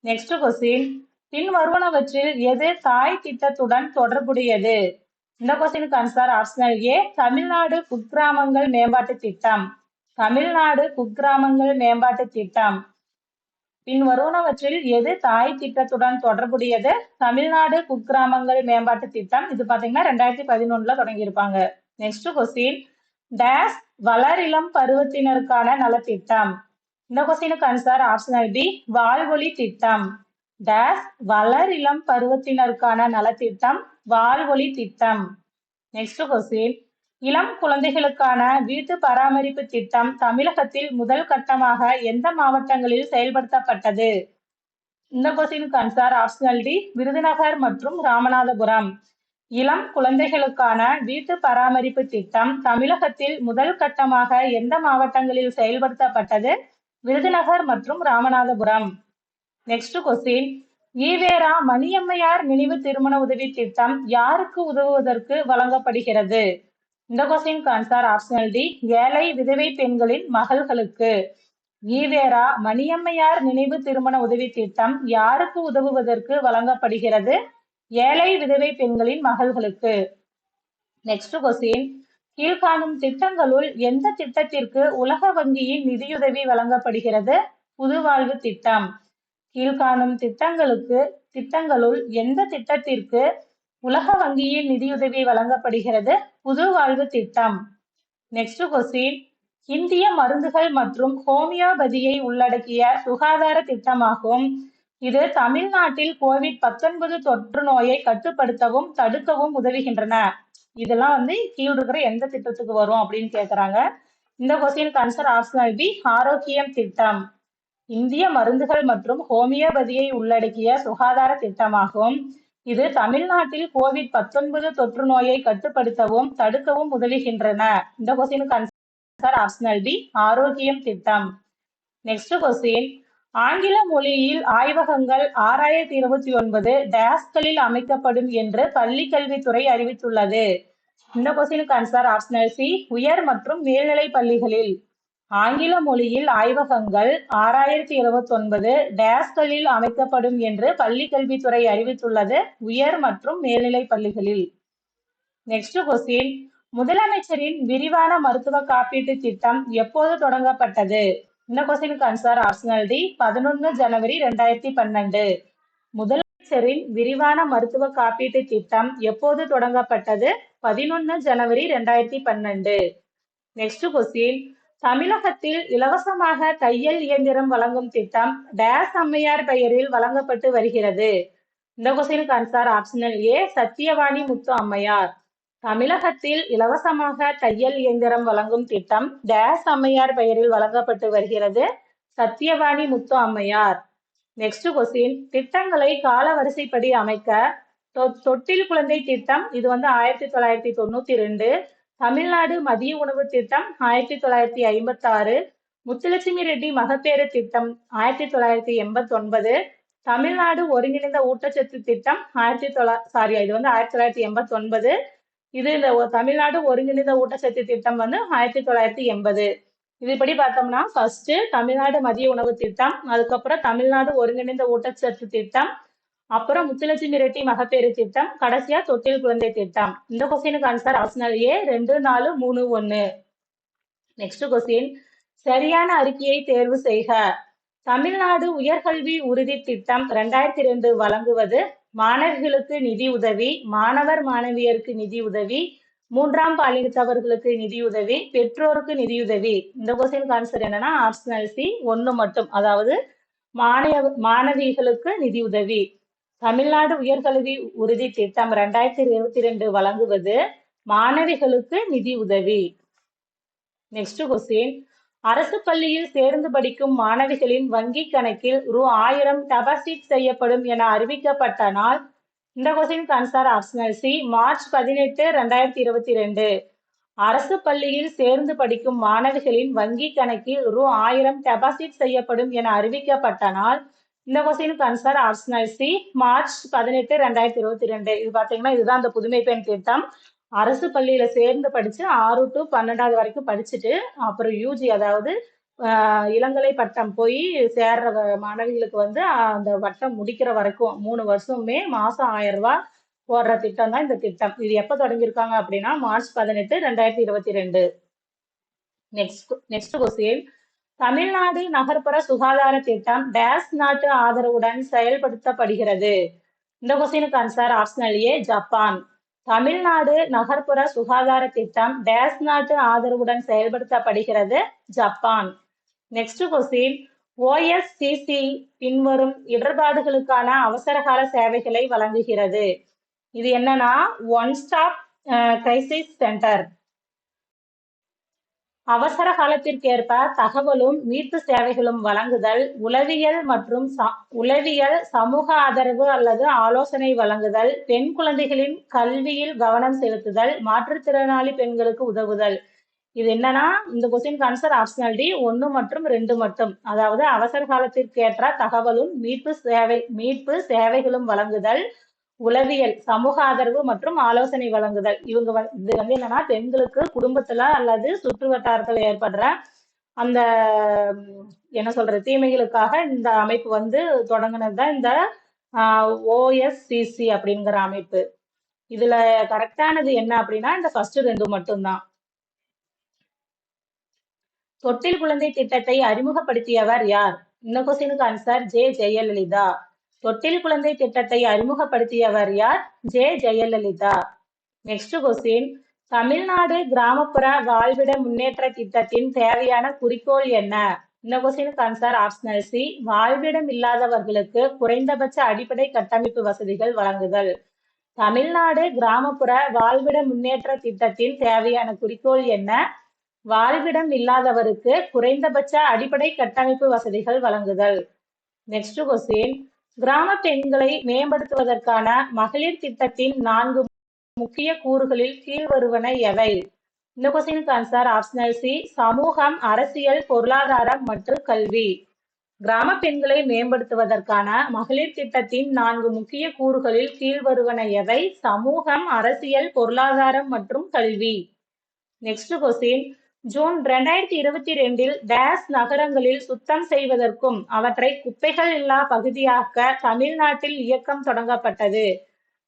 நெக்ஸ்ட் கொஸ்டின், பின் வருவனவற்றில் எது தாய் திட்டத்துடன் தொடர்புடையது? இந்த கொஸ்டினுக்கு ஆன்சர் ஆப்ஷனல் ஏ தமிழ்நாடு குக்கிராமங்கள் மேம்பாட்டு திட்டம். தமிழ்நாடு குக்கிராமங்கள் மேம்பாட்டு திட்டம். பின் வருவனவற்றில் எது தாய் திட்டத்துடன் தொடர்புடையது? தமிழ்நாடு குக்கிராமங்கள் மேம்பாட்டு திட்டம். இது பாத்தீங்கன்னா 2011 தொடங்கியிருப்பாங்க. நெக்ஸ்ட் கொஸ்டின், டேஸ் வளரிளம் பருவத்தினருக்கான நலத்திட்டம். இந்த கொஸ்டினுக்கு ஆன்சர் ஆப்ஷனல் பி வாழ்வொளி திட்டம். டேஸ் வளரிளம் பருவத்தினருக்கான நலத்திட்டம் வாழ்வொளி திட்டம். நெக்ஸ்ட் கொஸ்டின், இளம் குழந்தைகளுக்கான வீட்டு பராமரிப்பு திட்டம் தமிழகத்தில் முதல் கட்டமாக எந்த மாவட்டங்களில் செயல்படுத்தப்பட்டது? இந்த கொஸ்டினுக்கு ஆன்சர் ஆப்ஷனல் டி விருதுநகர் மற்றும் ராமநாதபுரம். இளம் குழந்தைகளுக்கான வீட்டு பராமரிப்பு திட்டம் தமிழகத்தில் முதல் கட்டமாக எந்த மாவட்டங்களில் செயல்படுத்தப்பட்டது? விருதுநகர் மற்றும் ராமநாதபுரம். நெக்ஸ்ட் கொஸ்டின், ஈவேரா மணியம்மையார் நினைவு திருமண உதவி திட்டம் யாருக்கு உதவுவதற்கு வழங்கப்படுகிறது? இந்த கொஸ்டினுக்கு ஆன்சர் ஆப்ஷனல் டி ஏழை விதவை பெண்களின் மகள்களுக்கு. ஈவேரா மணியம்மையார் நினைவு திருமண உதவி திட்டம் யாருக்கு உதவுவதற்கு வழங்கப்படுகிறது? ஏழை விதவை பெண்களின் மகள்களுக்கு. நெக்ஸ்ட் கொஸ்டின், கீழ்காணும் திட்டங்களுள் எந்த திட்டத்திற்கு உலக வங்கியின் நிதியுதவி வழங்கப்படுகிறது? புதுவாழ்வு திட்டம். கீழ்காணும் திட்டங்களுள் எந்த திட்டத்திற்கு உலக வங்கியின் நிதியுதவி வழங்கப்படுகிறது? புதுவாழ்வு திட்டம். நெக்ஸ்ட் கொஸ்டின், இந்திய மருந்துகள் மற்றும் ஹோமியோபதியை உள்ளடக்கிய சுகாதார திட்டமாகும். இது தமிழ்நாட்டில் COVID-19 தொற்று நோயை கட்டுப்படுத்தவும் தடுக்கவும் உதவுகின்றன. இதெல்லாம் கீழ் இருக்கிற எந்த திட்டத்துக்கு வரும் அப்படின்னு கேக்குறாங்க. இந்த கொஸ்டினுக்கு ஆன்சர் ஆப்ஷனல் பி ஆரோக்கியம் திட்டம். இந்திய மருந்துகள் மற்றும் ஹோமியோபதியை உள்ளடக்கிய சுகாதார திட்டமாகும். இது தமிழ்நாட்டில் COVID-19 தொற்று நோயை கட்டுப்படுத்தவும் தடுக்கவும் உதவுகின்றன. இந்த கொஸ்டினுக்கு ஆன்சர் ஆப்ஷனல் பி ஆரோக்கியம் திட்டம். நெக்ஸ்ட் கொஸ்டின், ஆங்கில மொழியில் ஆய்வகங்கள் 6029 டேஸ்களில் அமைக்கப்படும் என்று பள்ளிக்கல்வித்துறை அறிவித்துள்ளது. இந்த கொஸ்டினுக்கு ஆன்சர் ஆப்ஷனல் சி உயர் மற்றும் மேல்நிலை பள்ளிகளில். ஆங்கில மொழியில் ஆய்வகங்கள் 6029 டேஸ்களில் அமைக்கப்படும் என்று பள்ளிக்கல்வித்துறை அறிவித்துள்ளது. உயர் மற்றும் மேல்நிலை பள்ளிகளில். நெக்ஸ்ட் கொஸ்டின், முதலமைச்சரின் விரிவான மருத்துவ காப்பீட்டு திட்டம் எப்போது தொடங்கப்பட்டது? இந்த கொஸ்டினுக்கு ஆன்சர் ஆப்ஷனல் டி 11 ஜனவரி 2012. முதலமைச்சரின் விரிவான மருத்துவ காப்பீட்டு திட்டம் எப்போது தொடங்கப்பட்டது? 11 ஜனவரி 2012. நெக்ஸ்ட் கொஸ்டின், தமிழகத்தில் இலவசமாக தையல் இயந்திரம் வழங்கும் திட்டம் டேஸ் அம்மையார் பெயரில் வழங்கப்பட்டு வருகிறது. இந்த கொஸ்டினுக்கு ஆன்சர் ஆப்ஷனல் ஏ சத்தியவாணி முத்து அம்மையார். தமிழகத்தில் இலவசமாக தையல் இயந்திரம் வழங்கும் திட்டம் டேஸ் அம்மையார் பெயரில் வழங்கப்பட்டு வருகிறது. சத்தியவாணி முத்து அம்மையார். நெக்ஸ்ட் கொஸ்டின், திட்டங்களை காலவரிசைப்படி அமைக்க தொட்டில் குழந்தை திட்டம் இது 1992. தமிழ்நாடு மதிய உணவு திட்டம் 1956. முத்துலட்சுமி ரெட்டி மகப்பேறு திட்டம் 1989. தமிழ்நாடு ஒருங்கிணைந்த ஊட்டச்சத்து திட்டம் 1989. இது இந்த தமிழ்நாடு ஒருங்கிணைந்த ஊட்டச்சத்து திட்டம் 1980. இதுபடி பார்த்தோம்னா ஃபர்ஸ்ட் தமிழ்நாடு மதிய உணவு திட்டம், அதுக்கப்புறம் தமிழ்நாடு ஒருங்கிணைந்த ஊட்டச்சத்து திட்டம், அப்புறம் முத்துலட்சுமி ரெட்டி மகப்பேறு திட்டம், கடைசியா தொட்டில் குழந்தை திட்டம். இந்த கொஸ்டினுக்கு ஆன்சர் ஆப்ஷனல் ஏ 2, 4, 3, 1. நெக்ஸ்ட் கொஸ்டின், சரியான அறிக்கையை தேர்வு செய்க. தமிழ்நாடு உயர்கல்வி உறுதி திட்டம் 2002 வழங்குவது மாணவிகளுக்கு நிதி உதவி, மாணவர் மாணவியருக்கு நிதி உதவி, மூன்றாம் பாலினத்தவர்களுக்கு நிதியுதவி, பெற்றோருக்கு நிதியுதவி. இந்த கொஸ்டின் ஆன்சர் என்னன்னா ஆப்ஷனல் சி ஒண்ணு மட்டும். அதாவது மாணவிகளுக்கு நிதியுதவி. தமிழ்நாடு உயர்கல்வி உறுதி திட்டம் 2022 வழங்குவது மாணவிகளுக்கு நிதி உதவி. நெக்ஸ்ட் கொஸ்டின், அரசு பள்ளியில் சேர்ந்து படிக்கும் மாணவிகளின் வங்கி கணக்கில் ரூ. 1000 டெபாசிட் செய்யப்படும் என அறிவிக்கப்பட்ட நாள். இந்த question answer optional C March 18, 2022. அரசு பள்ளியில் சேர்ந்து படிக்கும் மாணவிகளின் வங்கி கணக்கில் ரூ. 1000 டெபாசிட் செய்யப்படும் என அறிவிக்கப்பட்ட நாள். இந்த கொஸ்டினுக்கு ஆன்சர் ஆப்ஷனல் சி மார்ச் 18, 2022. இது பாத்தீங்கன்னா இதுதான் அந்த புதுமை பெண் திட்டம். அரசு பள்ளியில சேர்ந்து படிச்சு 6 to 12வது வரைக்கும் படிச்சுட்டு அப்புறம் யூஜி அதாவது இளங்கலை பட்டம் போய் சேர்ற மாணவிகளுக்கு வந்து அந்த பட்டம் முடிக்கிற வரைக்கும் 3 வருஷமுமே மாசம் 1000 ரூபாய் போடுற திட்டம் தான் இந்த திட்டம். இது எப்ப தொடங்கியிருக்காங்க அப்படின்னா மார்ச் 18, 2022. நெக்ஸ்ட் கொஸ்டின், தமிழ்நாடு நகர்ப்புற சுகாதார திட்டம் டேஸ் நாட்டு ஆதரவுடன் செயல்படுத்தப்படுகிறது. இந்த கொஸ்டினுக்கு ஆன்சர் ஆப்ஷனல் ஏ ஜப்பான். தமிழ்நாடு நகர்ப்புற சுகாதார திட்டம் டேஸ் நாட்டு ஆதரவுடன் செயல்படுத்தப்படுகிறது ஜப்பான். நெக்ஸ்ட் கொஸ்டின், OSCC பின்வரும் இடர்பாடுகளுக்கான அவசரகால சேவைகளை வழங்குகிறது. இது என்னன்னா ஒன் ஸ்டாப் கிரைசிஸ் சென்டர். அவசர காலத்திற்கேற்ப தகவலும் மீட்பு சேவைகளும் வழங்குதல், உளவியல் சமூக ஆதரவு அல்லது ஆலோசனை வழங்குதல், பெண் குழந்தைகளின் கல்வியில் கவனம் செலுத்துதல், மாற்றுத்திறனாளி பெண்களுக்கு உதவுதல். இது என்னன்னா இந்த கொஸ்டின் ஆன்சர் ஆப்ஷனல் டி 1 மற்றும் 2 மட்டும். அதாவது அவசர காலத்திற்கேற்ற தகவலும் மீட்பு சேவைகளும் வழங்குதல், உளவியல் சமூக ஆதரவு மற்றும் ஆலோசனை வழங்குதல். இது வந்து என்னன்னா பெண்களுக்கு குடும்பத்துல அல்லது சுற்று வட்டாரத்துல ஏற்படுற அந்த என்ன சொல்றது தீமைகளுக்காக இந்த அமைப்பு வந்து தொடங்கினதுதான் இந்த OSCC அப்படிங்கிற அமைப்பு. இதுல கரெக்டானது என்ன அப்படின்னா இந்த ஃபர்ஸ்ட் 2 மட்டும்தான். தொட்டில் குழந்தை திட்டத்தை அறிமுகப்படுத்தியவர் யார்? இந்த கொஸ்டினுக்கு ஆன்சர் ஜெயலலிதா. தொட்டில் குழந்தை திட்டத்தை அறிமுகப்படுத்தியவர் யார்? ஜெயலலிதா. நெக்ஸ்ட் கொஸ்டின், தமிழ்நாடு கிராமப்புற வாழ்விட முன்னேற்ற திட்டத்தின் தேவையான குறிக்கோள் என்ன? இந்த கொஸ்டினுக்கு ஆன்சர் ஆப்ஷனல் சி வாழ்விடம் இல்லாதவர்களுக்கு குறைந்தபட்ச அடிப்படை கட்டமைப்பு வசதிகள் வழங்குதல். தமிழ்நாடு கிராமப்புற வாழ்விட முன்னேற்ற திட்டத்தின் தேவையான குறிக்கோள் என்ன? வாழ்விடம் இல்லாதவருக்கு குறைந்தபட்ச அடிப்படை கட்டமைப்பு வசதிகள் வழங்குதல். நெக்ஸ்ட் கொஸ்டின், கிராம பெண்களை மேம்படுத்துவதற்கான மகளிர் திட்டத்தின் 4 முக்கிய கூறுகளில் கீழ்வருவன எவை? இந்த கொஸ்டினுக்கு ஆன்சர் ஆப்ஷனல் சி சமூகம், அரசியல், பொருளாதாரம் மற்றும் கல்வி. கிராம பெண்களை மேம்படுத்துவதற்கான மகளிர் திட்டத்தின் 4 முக்கிய கூறுகளில் கீழ்வருவன எவை? சமூகம், அரசியல், பொருளாதாரம் மற்றும் கல்வி. நெக்ஸ்ட் கொஸ்டின், ஜூன் 2022 டேஸ் நகரங்களில் சுத்தம் செய்வதற்கும் அவற்றை குப்பைகள் இல்லா பகுதியாக்க தமிழ்நாட்டில் இயக்கம் தொடங்கப்பட்டது.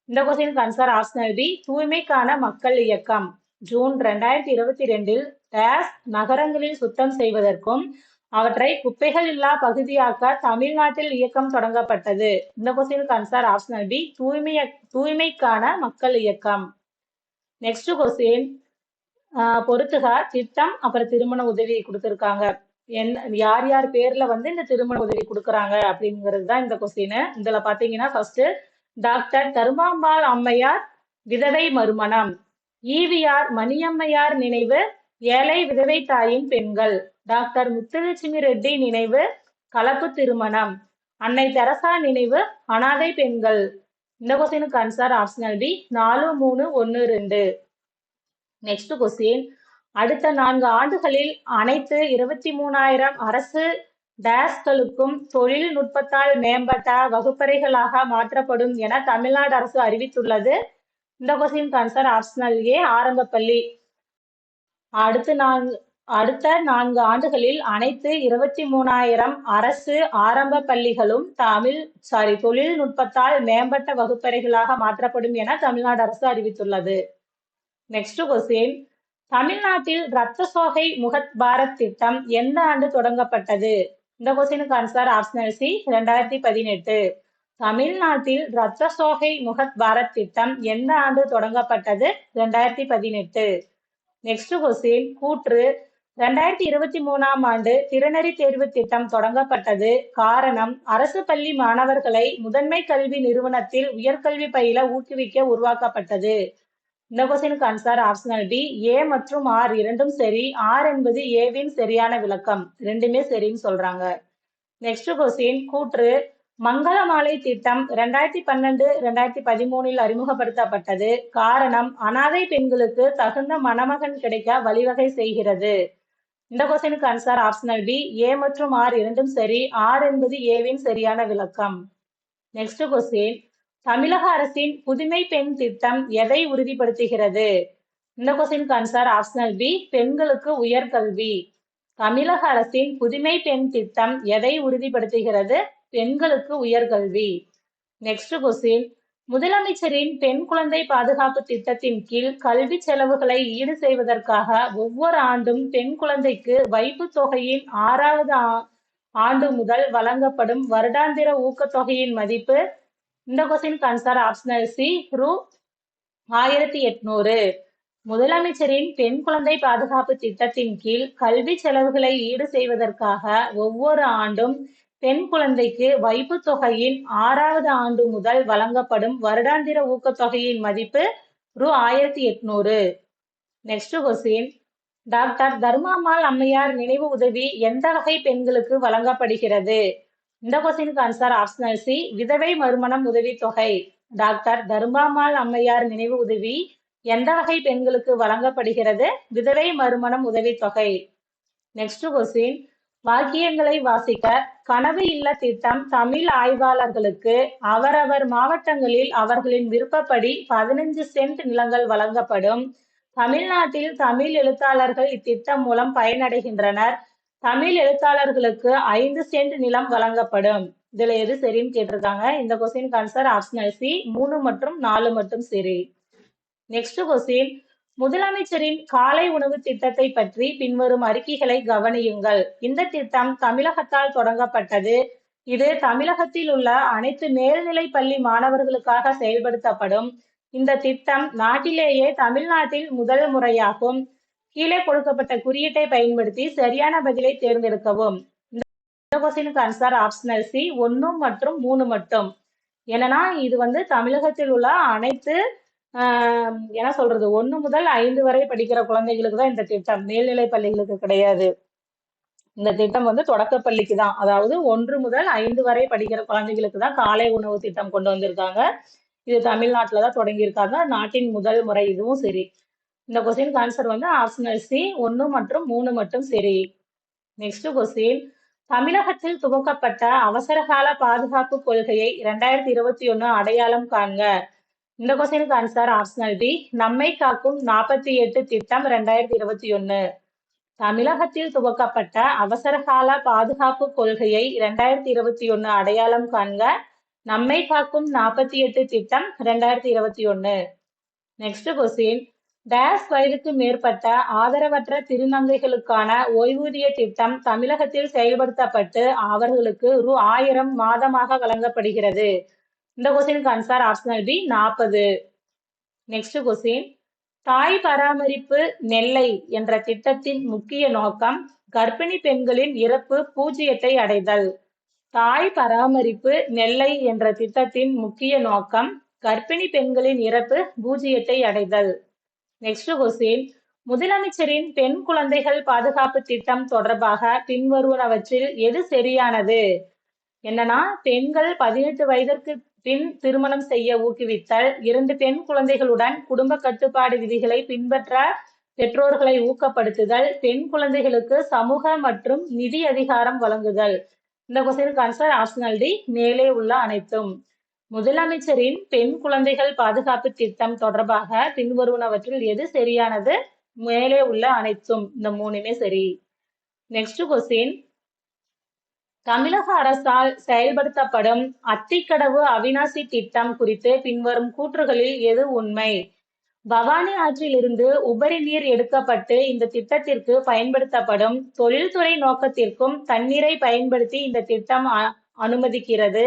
இந்த கொஸ்டினுக்கு ஆன்சர் ஆப்ஷனல் பி தூய்மைக்கான மக்கள் இயக்கம். ஜூன் 2022 டேஸ் நகரங்களில் சுத்தம் செய்வதற்கும் அவற்றை குப்பைகள் இல்லா பகுதியாக்க தமிழ்நாட்டில் இயக்கம் தொடங்கப்பட்டது. இந்த கொஸ்டினுக்கு ஆன்சர் ஆப்ஷனல் பி தூய்மைக்கான மக்கள் இயக்கம். நெக்ஸ்ட் கொஸ்டின், பொறுத்துக திட்டம் அப்புறம் திருமண உதவி கொடுத்திருக்காங்க. யார் யார் பேர்ல வந்து இந்த திருமண உதவி கொடுக்கறாங்க அப்படிங்கிறது தான் இந்த கொஸ்டின். இதுல பாத்தீங்கன்னா ஃபர்ஸ்ட் டாக்டர் தருமாம்பாள் அம்மையார் விதவை மறுமணம், ஈவிஆர் மணியம்மையார் நினைவு ஏழை விதவை தாயின் பெண்கள், டாக்டர் முத்துலட்சுமி ரெட்டி நினைவு கலப்பு திருமணம், அன்னை தெரசா நினைவு அனாதை பெண்கள். இந்த கொஸ்டினுக்கு answer optional B 4, 3, 1, 2. Next question, அடுத்த 4 ஆண்டுகளில் அனைத்து 23,000 அரசு டேஸ்களுக்கும் தொழில்நுட்பத்தால் மேம்பட்ட வகுப்பறைகளாக மாற்றப்படும் என தமிழ்நாடு அரசு அறிவித்துள்ளது. இந்த கொஸ்டின் ஆன்சர் ஆப்ஷனல் ஏ ஆரம்ப பள்ளி. அடுத்த 4 ஆண்டுகளில் அனைத்து 23,000 அரசு ஆரம்ப பள்ளிகளும் தொழில்நுட்பத்தால் மேம்பட்ட வகுப்பறைகளாக மாற்றப்படும் என தமிழ்நாடு அரசு அறிவித்துள்ளது. நெக்ஸ்ட் கொஸ்டின், தமிழ்நாட்டில் ரத்த சோகை முகத் பாரத் திட்டம் எந்த ஆண்டு தொடங்கப்பட்டது? இந்த கொஸ்டினுக்கு ஆன்சர் ஆப்ஷனல் சி 2018. தமிழ்நாட்டில் ரத்த சோகை முகத் பாரத் திட்டம் எந்த ஆண்டு தொடங்கப்பட்டது? 2018. நெக்ஸ்ட் கொஸ்டின் கூற்று 2023ஆம் ஆண்டு திறனறி தேர்வு திட்டம் தொடங்கப்பட்டது. காரணம் அரசு பள்ளி மாணவர்களை முதன்மை கல்வி நிறுவனத்தில் உயர்கல்வி பயில ஊக்குவிக்க உருவாக்கப்பட்டது. இந்த கொஸ்டினுக்கு ஆன்சர் ஆப்ஷனல் டி. ஏ மற்றும் ஆர் இரண்டும் சரி. ஆர் என்பது ஏவின் சரியான விளக்கம். ரெண்டுமே சரின்னு சொல்றாங்க. நெக்ஸ்ட் கொஸ்டின் கூற்று மங்களமாலை திட்டம் 2012-2013 அறிமுகப்படுத்தப்பட்டது. காரணம் அனாதை பெண்களுக்கு தகுந்த மணமகன் கிடைக்க வழிவகை செய்கிறது. இந்த கொஸ்டினுக்கு ஆன்சர் ஆப்ஷனல் பி. ஏ மற்றும் ஆர் இரண்டும் சரி. ஆர் என்பது ஏவின் சரியான விளக்கம். நெக்ஸ்ட் கொஸ்டின் தமிழக அரசின் புதுமை பெண் திட்டம் எதை உறுதிப்படுத்துகிறது? இந்த கொஸ்டினுக்கு ஆன்சர் ஆப்ஷனல் பி. பெண்களுக்கு உயர்கல்வி. தமிழக அரசின் புதுமை பெண் திட்டம் எதை உறுதிப்படுத்துகிறது? பெண்களுக்கு உயர்கல்வி. நெக்ஸ்ட் கொஸ்டின் முதலமைச்சரின் பெண் குழந்தை பாதுகாப்பு திட்டத்தின் கீழ் கல்வி செலவுகளை ஈடு செய்வதற்காக ஒவ்வொரு ஆண்டும் பெண் குழந்தைக்கு வைப்புத் தொகையின் 6வது ஆண்டு முதல் வழங்கப்படும் வருடாந்திர ஊக்கத்தொகையின் மதிப்பு. இந்த கொஸ்டினுக்கு ஆன்சர் ஆப்ஷனல் சி. ரூ. 1800. முதலமைச்சரின் பெண் குழந்தை பாதுகாப்பு திட்டத்தின் கீழ் கல்வி செலவுகளை ஈடு செய்வதற்காக ஒவ்வொரு ஆண்டும் பெண் குழந்தைக்கு வைப்புத் தொகையின் 6வது ஆண்டு முதல் வழங்கப்படும் வருடாந்திர ஊக்கத்தொகையின் மதிப்பு ரூ. 1800. நெக்ஸ்ட் கொஸ்டின் டாக்டர் தர்மாம்மாள் அம்மையார் நினைவு உதவி எந்த வகை பெண்களுக்கு வழங்கப்படுகிறது? இந்த கொஸ்டினுக்கு ஆன்சர் ஆப்ஷனல் சி. விதவை மறுமணம் உதவித்தொகை. டாக்டர் தர்மாம்மாள் அம்மையார் நினைவு உதவி எந்த வகை பெண்களுக்கு வழங்கப்படுகிறது? விதவை மறுமணம் உதவித்தொகை. நெக்ஸ்ட் கொஸ்டின் வாக்கியங்களை வாசிக்க. கனவு இல்ல திட்டம் தமிழ் ஆய்வாளர்களுக்கு அவரவர் மாவட்டங்களில் அவர்களின் விருப்பப்படி 15 சென்ட் நிலங்கள் வழங்கப்படும். தமிழ்நாட்டில் தமிழ் எழுத்தாளர்கள் இத்திட்டம் மூலம் பயனடைகின்றனர். தமிழ் எழுத்தாளர்களுக்கு 5 சென்ட் நிலம் வழங்கப்படும். இதுல எது சரின்னு கேட்டிருக்காங்க. இந்த கொஸ்டினுக்கு ஆன்சர் ஆப்ஷனல் சி. 3 மற்றும் 4 மட்டும் சரி. நெக்ஸ்ட் கொஸ்டின் முதலமைச்சரின் காலை உணவு திட்டத்தை பற்றி பின்வரும் அறிக்கைகளை கவனியுங்கள். இந்த திட்டம் தமிழகத்தால் தொடங்கப்பட்டது. இது தமிழகத்தில் உள்ள அனைத்து மேல்நிலை பள்ளி மாணவர்களுக்காக செயல்படுத்தப்படும். இந்த திட்டம் நாட்டிலேயே தமிழ்நாட்டில் முதல் முறையாகும். கீழே கொடுக்கப்பட்ட குறியீட்டை பயன்படுத்தி சரியான பதிலை தேர்ந்தெடுக்கவும். இந்த கொஸ்டினுக்கு ஆன்சர் ஆப்ஷனல் சி. 1 மற்றும் 3 மட்டும். ஏன்னா இது தமிழகத்தில் உள்ள அனைத்து என்ன சொல்றது 1 முதல் 5 வரை படிக்கிற குழந்தைகளுக்கு தான் இந்த திட்டம். மேல்நிலை பள்ளிகளுக்கு கிடையாது. இந்த திட்டம் தொடக்கப்பள்ளிக்கு தான். அதாவது 1 முதல் 5 வரை படிக்கிற குழந்தைகளுக்கு தான் காலை உணவு திட்டம் கொண்டு வந்திருக்காங்க. இது தமிழ்நாட்டில் தான் தொடங்கியிருக்காங்க. நாட்டின் முதல் முறை. இதுவும் சரி. இந்த கொஸ்டினுக்கு ஆன்சர் ஆப்ஷனல் சி. 1 மற்றும் 3 மட்டும் சரி. நெக்ஸ்ட் கொஸ்டின் தமிழகத்தில் துவக்கப்பட்ட அவசரகால பாதுகாப்பு கொள்கையை 2021 அடையாளம் காண்க. இந்த கொஸ்டினுக்கு ஆன்சர் ஆப்ஷனல் டி. நம்மை காக்கும் 48 திட்டம் 2021. தமிழகத்தில் துவக்கப்பட்ட அவசரகால பாதுகாப்பு கொள்கையை 2021 அடையாளம் காண்க. நம்மை காக்கும் 48 திட்டம் 2021. நெக்ஸ்ட் கொஸ்டின் டேஷ் வயதுக்கு மேற்பட்ட ஆதரவற்ற திருநங்கைகளுக்கான ஓய்வூதிய திட்டம் தமிழகத்தில் செயல்படுத்தப்பட்டு அவர்களுக்கு ரூ. 1000 மாதமாக வழங்கப்படுகிறது. இந்த கொஸ்டினுக்கு answer optional B. 40. Next question தாய் பராமரிப்பு நெல்லை என்ற திட்டத்தின் முக்கிய நோக்கம் கர்ப்பிணி பெண்களின் இறப்பு பூஜ்ஜியத்தை அடைதல். தாய் பராமரிப்பு நெல்லை என்ற திட்டத்தின் முக்கிய நோக்கம் கர்ப்பிணி பெண்களின் இறப்பு பூஜ்ஜியத்தை அடைதல். நெக்ஸ்ட் கொஸ்டின் முதலமைச்சரின் பெண் குழந்தைகள் பாதுகாப்பு திட்டம் தொடர்பாக பின்வருவனவற்றில் எது சரியானது? என்னன்னா பெண்கள் 18 வயதிற்கு பின் திருமணம் செய்ய ஊக்குவித்தல், 2 பெண் குழந்தைகளுடன் குடும்ப கட்டுப்பாடு விதிகளை பின்பற்ற பெற்றோர்களை ஊக்கப்படுத்துதல், பெண் குழந்தைகளுக்கு சமூக மற்றும் நிதி அதிகாரம் வழங்குதல். இந்த கொஸ்டினுக்கு ஆன்சர் ஆப்ஷனல் டி. மேலே உள்ள அனைத்தும். முதலமைச்சரின் பெண் குழந்தைகள் பாதுகாப்பு திட்டம் தொடர்பாக பின்வருவனவற்றில் எது சரியானது? மேலே உள்ள அனைத்தும். இந்த 3மே சரி. நெக்ஸ்ட் கொஸ்டின் தமிழக அரசால் செயல்படுத்தப்படும் அத்திக்கடவு அவிநாசி திட்டம் குறித்து பின்வரும் கூற்றுகளில் எது உண்மை? பவானி ஆற்றில் இருந்து உபரி நீர் எடுக்கப்பட்டு இந்த திட்டத்திற்கு பயன்படுத்தப்படும். தொழில்துறை நோக்கத்திற்கும் தண்ணீரை பயன்படுத்தி இந்த திட்டம் அனுமதிக்கிறது.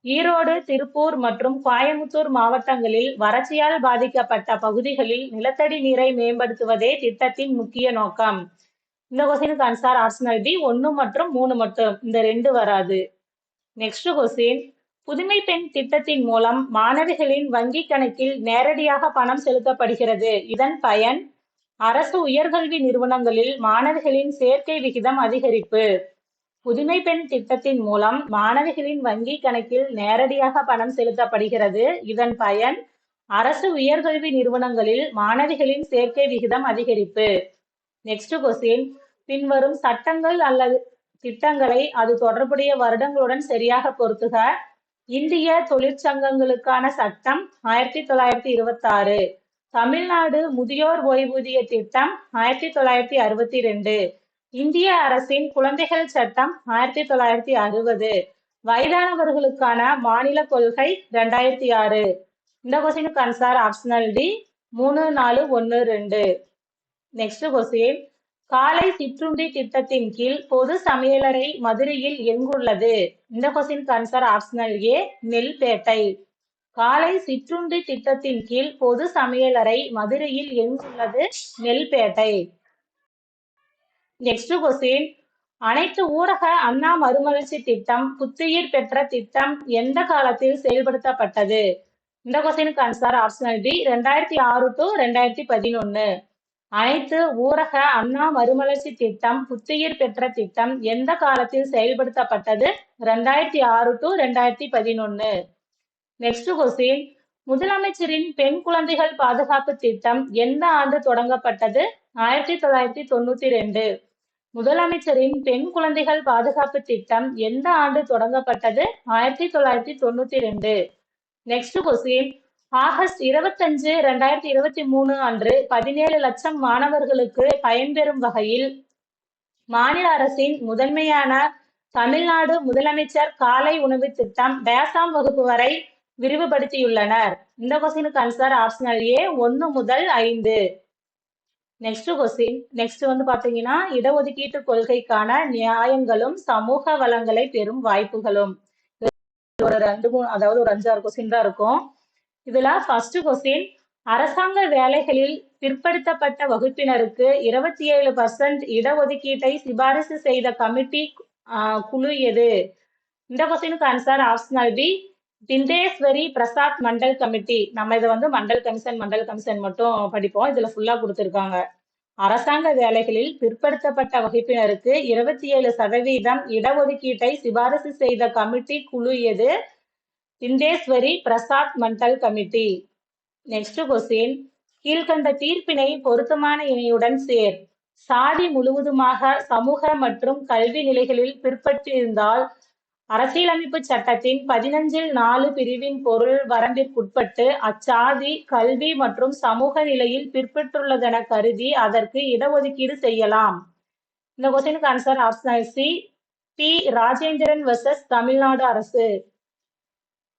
ஈரோடு, திருப்பூர் மற்றும் கோயமுத்தூர் மாவட்டங்களில் வறட்சியால் பாதிக்கப்பட்ட பகுதிகளில் நிலத்தடி நீரை மேம்படுத்துவதே திட்டத்தின் முக்கிய நோக்கம். இந்த கொஸ்டினுக்கு ஆன்சர் ஆப்ஷனல் டி 1 மற்றும் 3 மட்டும். இந்த 2 வராது. நெக்ஸ்ட் கொஸ்டின், புதுமை பெண் திட்டத்தின் மூலம் மாணவிகளின் வங்கி கணக்கில் நேரடியாக பணம் செலுத்தப்படுகிறது. இதன் பயன் அரசு உயர்கல்வி நிறுவனங்களில் மாணவிகளின் சேர்க்கை விகிதம் அதிகரிப்பு. புதுமை பெண் திட்டத்தின் மூலம் மாணவிகளின் வங்கி கணக்கில் நேரடியாக பணம் செலுத்தப்படுகிறது. இதன் பயன் அரசு உயர்கல்வி நிறுவனங்களில் மாணவிகளின் சேர்க்கை விகிதம் அதிகரிப்பு. நெக்ஸ்ட் கொஸ்டின், பின்வரும் சட்டங்கள் அல்லது திட்டங்களை அது தொடர்புடைய வருடங்களுடன் சரியாக பொருத்துக. இந்திய தொழிற்சங்கங்களுக்கான சட்டம் 1926. தமிழ்நாடு முதியோர் ஓய்வூதிய திட்டம் 1962. இந்திய அரசின் குழந்தைகள் சட்டம் 1960. வயதானவர்களுக்கான மாநில கொள்கை 2006. இந்த கொஸ்டினுக்கு answer optional D 3, 4, 1, 2. Next question, காலை சிற்றுண்டி திட்டத்தின் கீழ் பொது சமையலறை மதுரையில் எங்குள்ளது? இந்த கொஸ்டினுக்கு ஆன்சர் ஆப்ஷனல் ஏ நெல்பேட்டை. காலை சிற்றுண்டி திட்டத்தின் கீழ் பொது சமையலறை மதுரையில் எங்குள்ளது? நெல்பேட்டை. நெக்ஸ்ட் கொஸ்டின், அனைத்து ஊரக அண்ணா மறுமலர்ச்சி திட்டம் புத்துயிர் பெற்ற திட்டம் எந்த காலத்தில் செயல்படுத்தப்பட்டது? இந்த கொஸ்டினுக்கு ஆன்சர் ஆப்ஷனல் டி 2006 to 2011. அனைத்து ஊரக அண்ணா மறுமலர்ச்சி திட்டம் புத்துயிர் பெற்ற திட்டம் எந்த காலத்தில் செயல்படுத்தப்பட்டது? 2006 to 2011. நெக்ஸ்ட் கொஸ்டின், முதலமைச்சரின் பெண் குழந்தைகள் பாதுகாப்பு திட்டம் எந்த ஆண்டு தொடங்கப்பட்டது? 1992. முதலமைச்சரின் பெண் குழந்தைகள் பாதுகாப்பு திட்டம் எந்த ஆண்டு தொடங்கப்பட்டது? 1992. நெக்ஸ்ட் கொஸ்டின், ஆகஸ்ட் 25, 2023 அன்று 17 லட்சம் மாணவர்களுக்கு பயன்பெறும் வகையில் மாநில அரசின் முதன்மையான தமிழ்நாடு முதலமைச்சர் காலை உணவு திட்டம் டேசாம் வகுப்பு வரை விரிவுபடுத்தியுள்ளனர். இந்த கொஸ்டினுக்கு ஆன்சர் ஆப்ஷனல் ஏ 1 முதல் 5. நெக்ஸ்ட் கொஸ்டின், நெக்ஸ்ட் பாத்தீங்கன்னா இடஒதுக்கீட்டு கொள்கைக்கான நியாயங்களும் சமூக வளங்களை பெறும் வாய்ப்புகளும். ஒரு 2, 3 அதாவது ஒரு 5, 6 கொஸ்டின் தான் இருக்கும். இதுல ஃபர்ஸ்ட் கொஸ்டின், அரசாங்க வேலைகளில் பிற்படுத்தப்பட்ட வகுப்பினருக்கு 27% இடஒதுக்கீட்டை சிபாரிசு செய்த கமிட்டி குழு எது? இந்த கொஸ்டினுக்கு answer optional B Bindeshwari Prasad Mandal committee. நம்ம இதை மண்டல் கமிஷன் மட்டும் படிப்போம். இதுல ஃபுல்லா கொடுத்திருக்காங்க. அரசாங்க வேலைகளில் பிற்படுத்தப்பட்ட வகுப்பினருக்கு 27% இடஒதுக்கீட்டை சிபாரிசு செய்த கமிட்டி குழு எது? Bindeshwari Prasad Mandal committee. Next question, கீழ்கண்ட தீர்ப்பினை பொருத்தமான இணையுடன் சேர். சாதி முழுவதுமாக சமூக மற்றும் கல்வி நிலைகளில் பிற்பட்டிருந்தால் அரசியலமைப்பு சட்டத்தின் 15(4) பிரிவின் பொருள் வரம்பிற்குட்பட்டு அச்சாதி கல்வி மற்றும் சமூக நிலையில் பிற்பட்டுள்ளதென கருதி அதற்கு இடஒதுக்கீடு செய்யலாம். இந்த கொஸ்டினுக்கு answer optional C P Rajendran versus Tamil Nadu அரசு.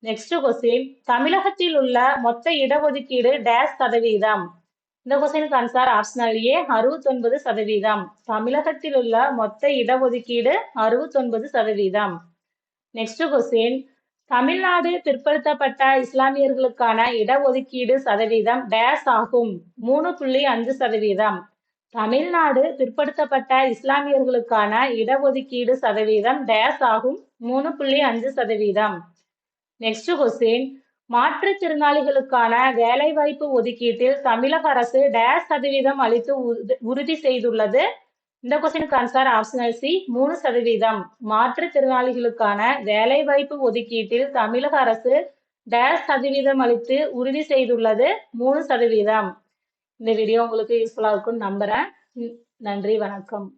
நெக்ஸ்ட் கொஸ்டின், தமிழகத்தில் உள்ள மொத்த இடஒதுக்கீடு டேஷ் சதவீதம்? இந்த கொஸ்டினுக்கு ஆன்சர் ஆப்ஷனல் ஏ 69%. தமிழகத்தில் உள்ள மொத்த இடஒதுக்கீடு 69%. நெக்ஸ்ட் கொஸ்டின், தமிழ்நாடு பிற்படுத்தப்பட்ட இஸ்லாமியர்களுக்கான இடஒதுக்கீடு சதவீதம் டேஷ் ஆகும்? 3.5%. தமிழ்நாடு பிற்படுத்தப்பட்ட இஸ்லாமியர்களுக்கான இடஒதுக்கீடு சதவீதம் டேஷ் ஆகும்? 3.5%. நெக்ஸ்ட் கொஸ்டின், மாற்றுத்திறனாளிகளுக்கான வேலைவாய்ப்பு ஒதுக்கீட்டில் தமிழக அரசு டேஷ் சதவீதம் அளித்து உறுதி செய்துள்ளது? இந்த கொஸ்டினுக்கு ஆன்சர் ஆப்ஷனல் சி 3%. மாற்றுத்திறனாளிகளுக்கான வேலைவாய்ப்பு ஒதுக்கீட்டில் தமிழக அரசு டேஷ் சதவீதம் அளித்து உறுதி செய்துள்ளது? 3%. இந்த வீடியோ உங்களுக்கு யூஸ்ஃபுல்லா இருக்கும்னு நம்புறேன். நன்றி, வணக்கம்.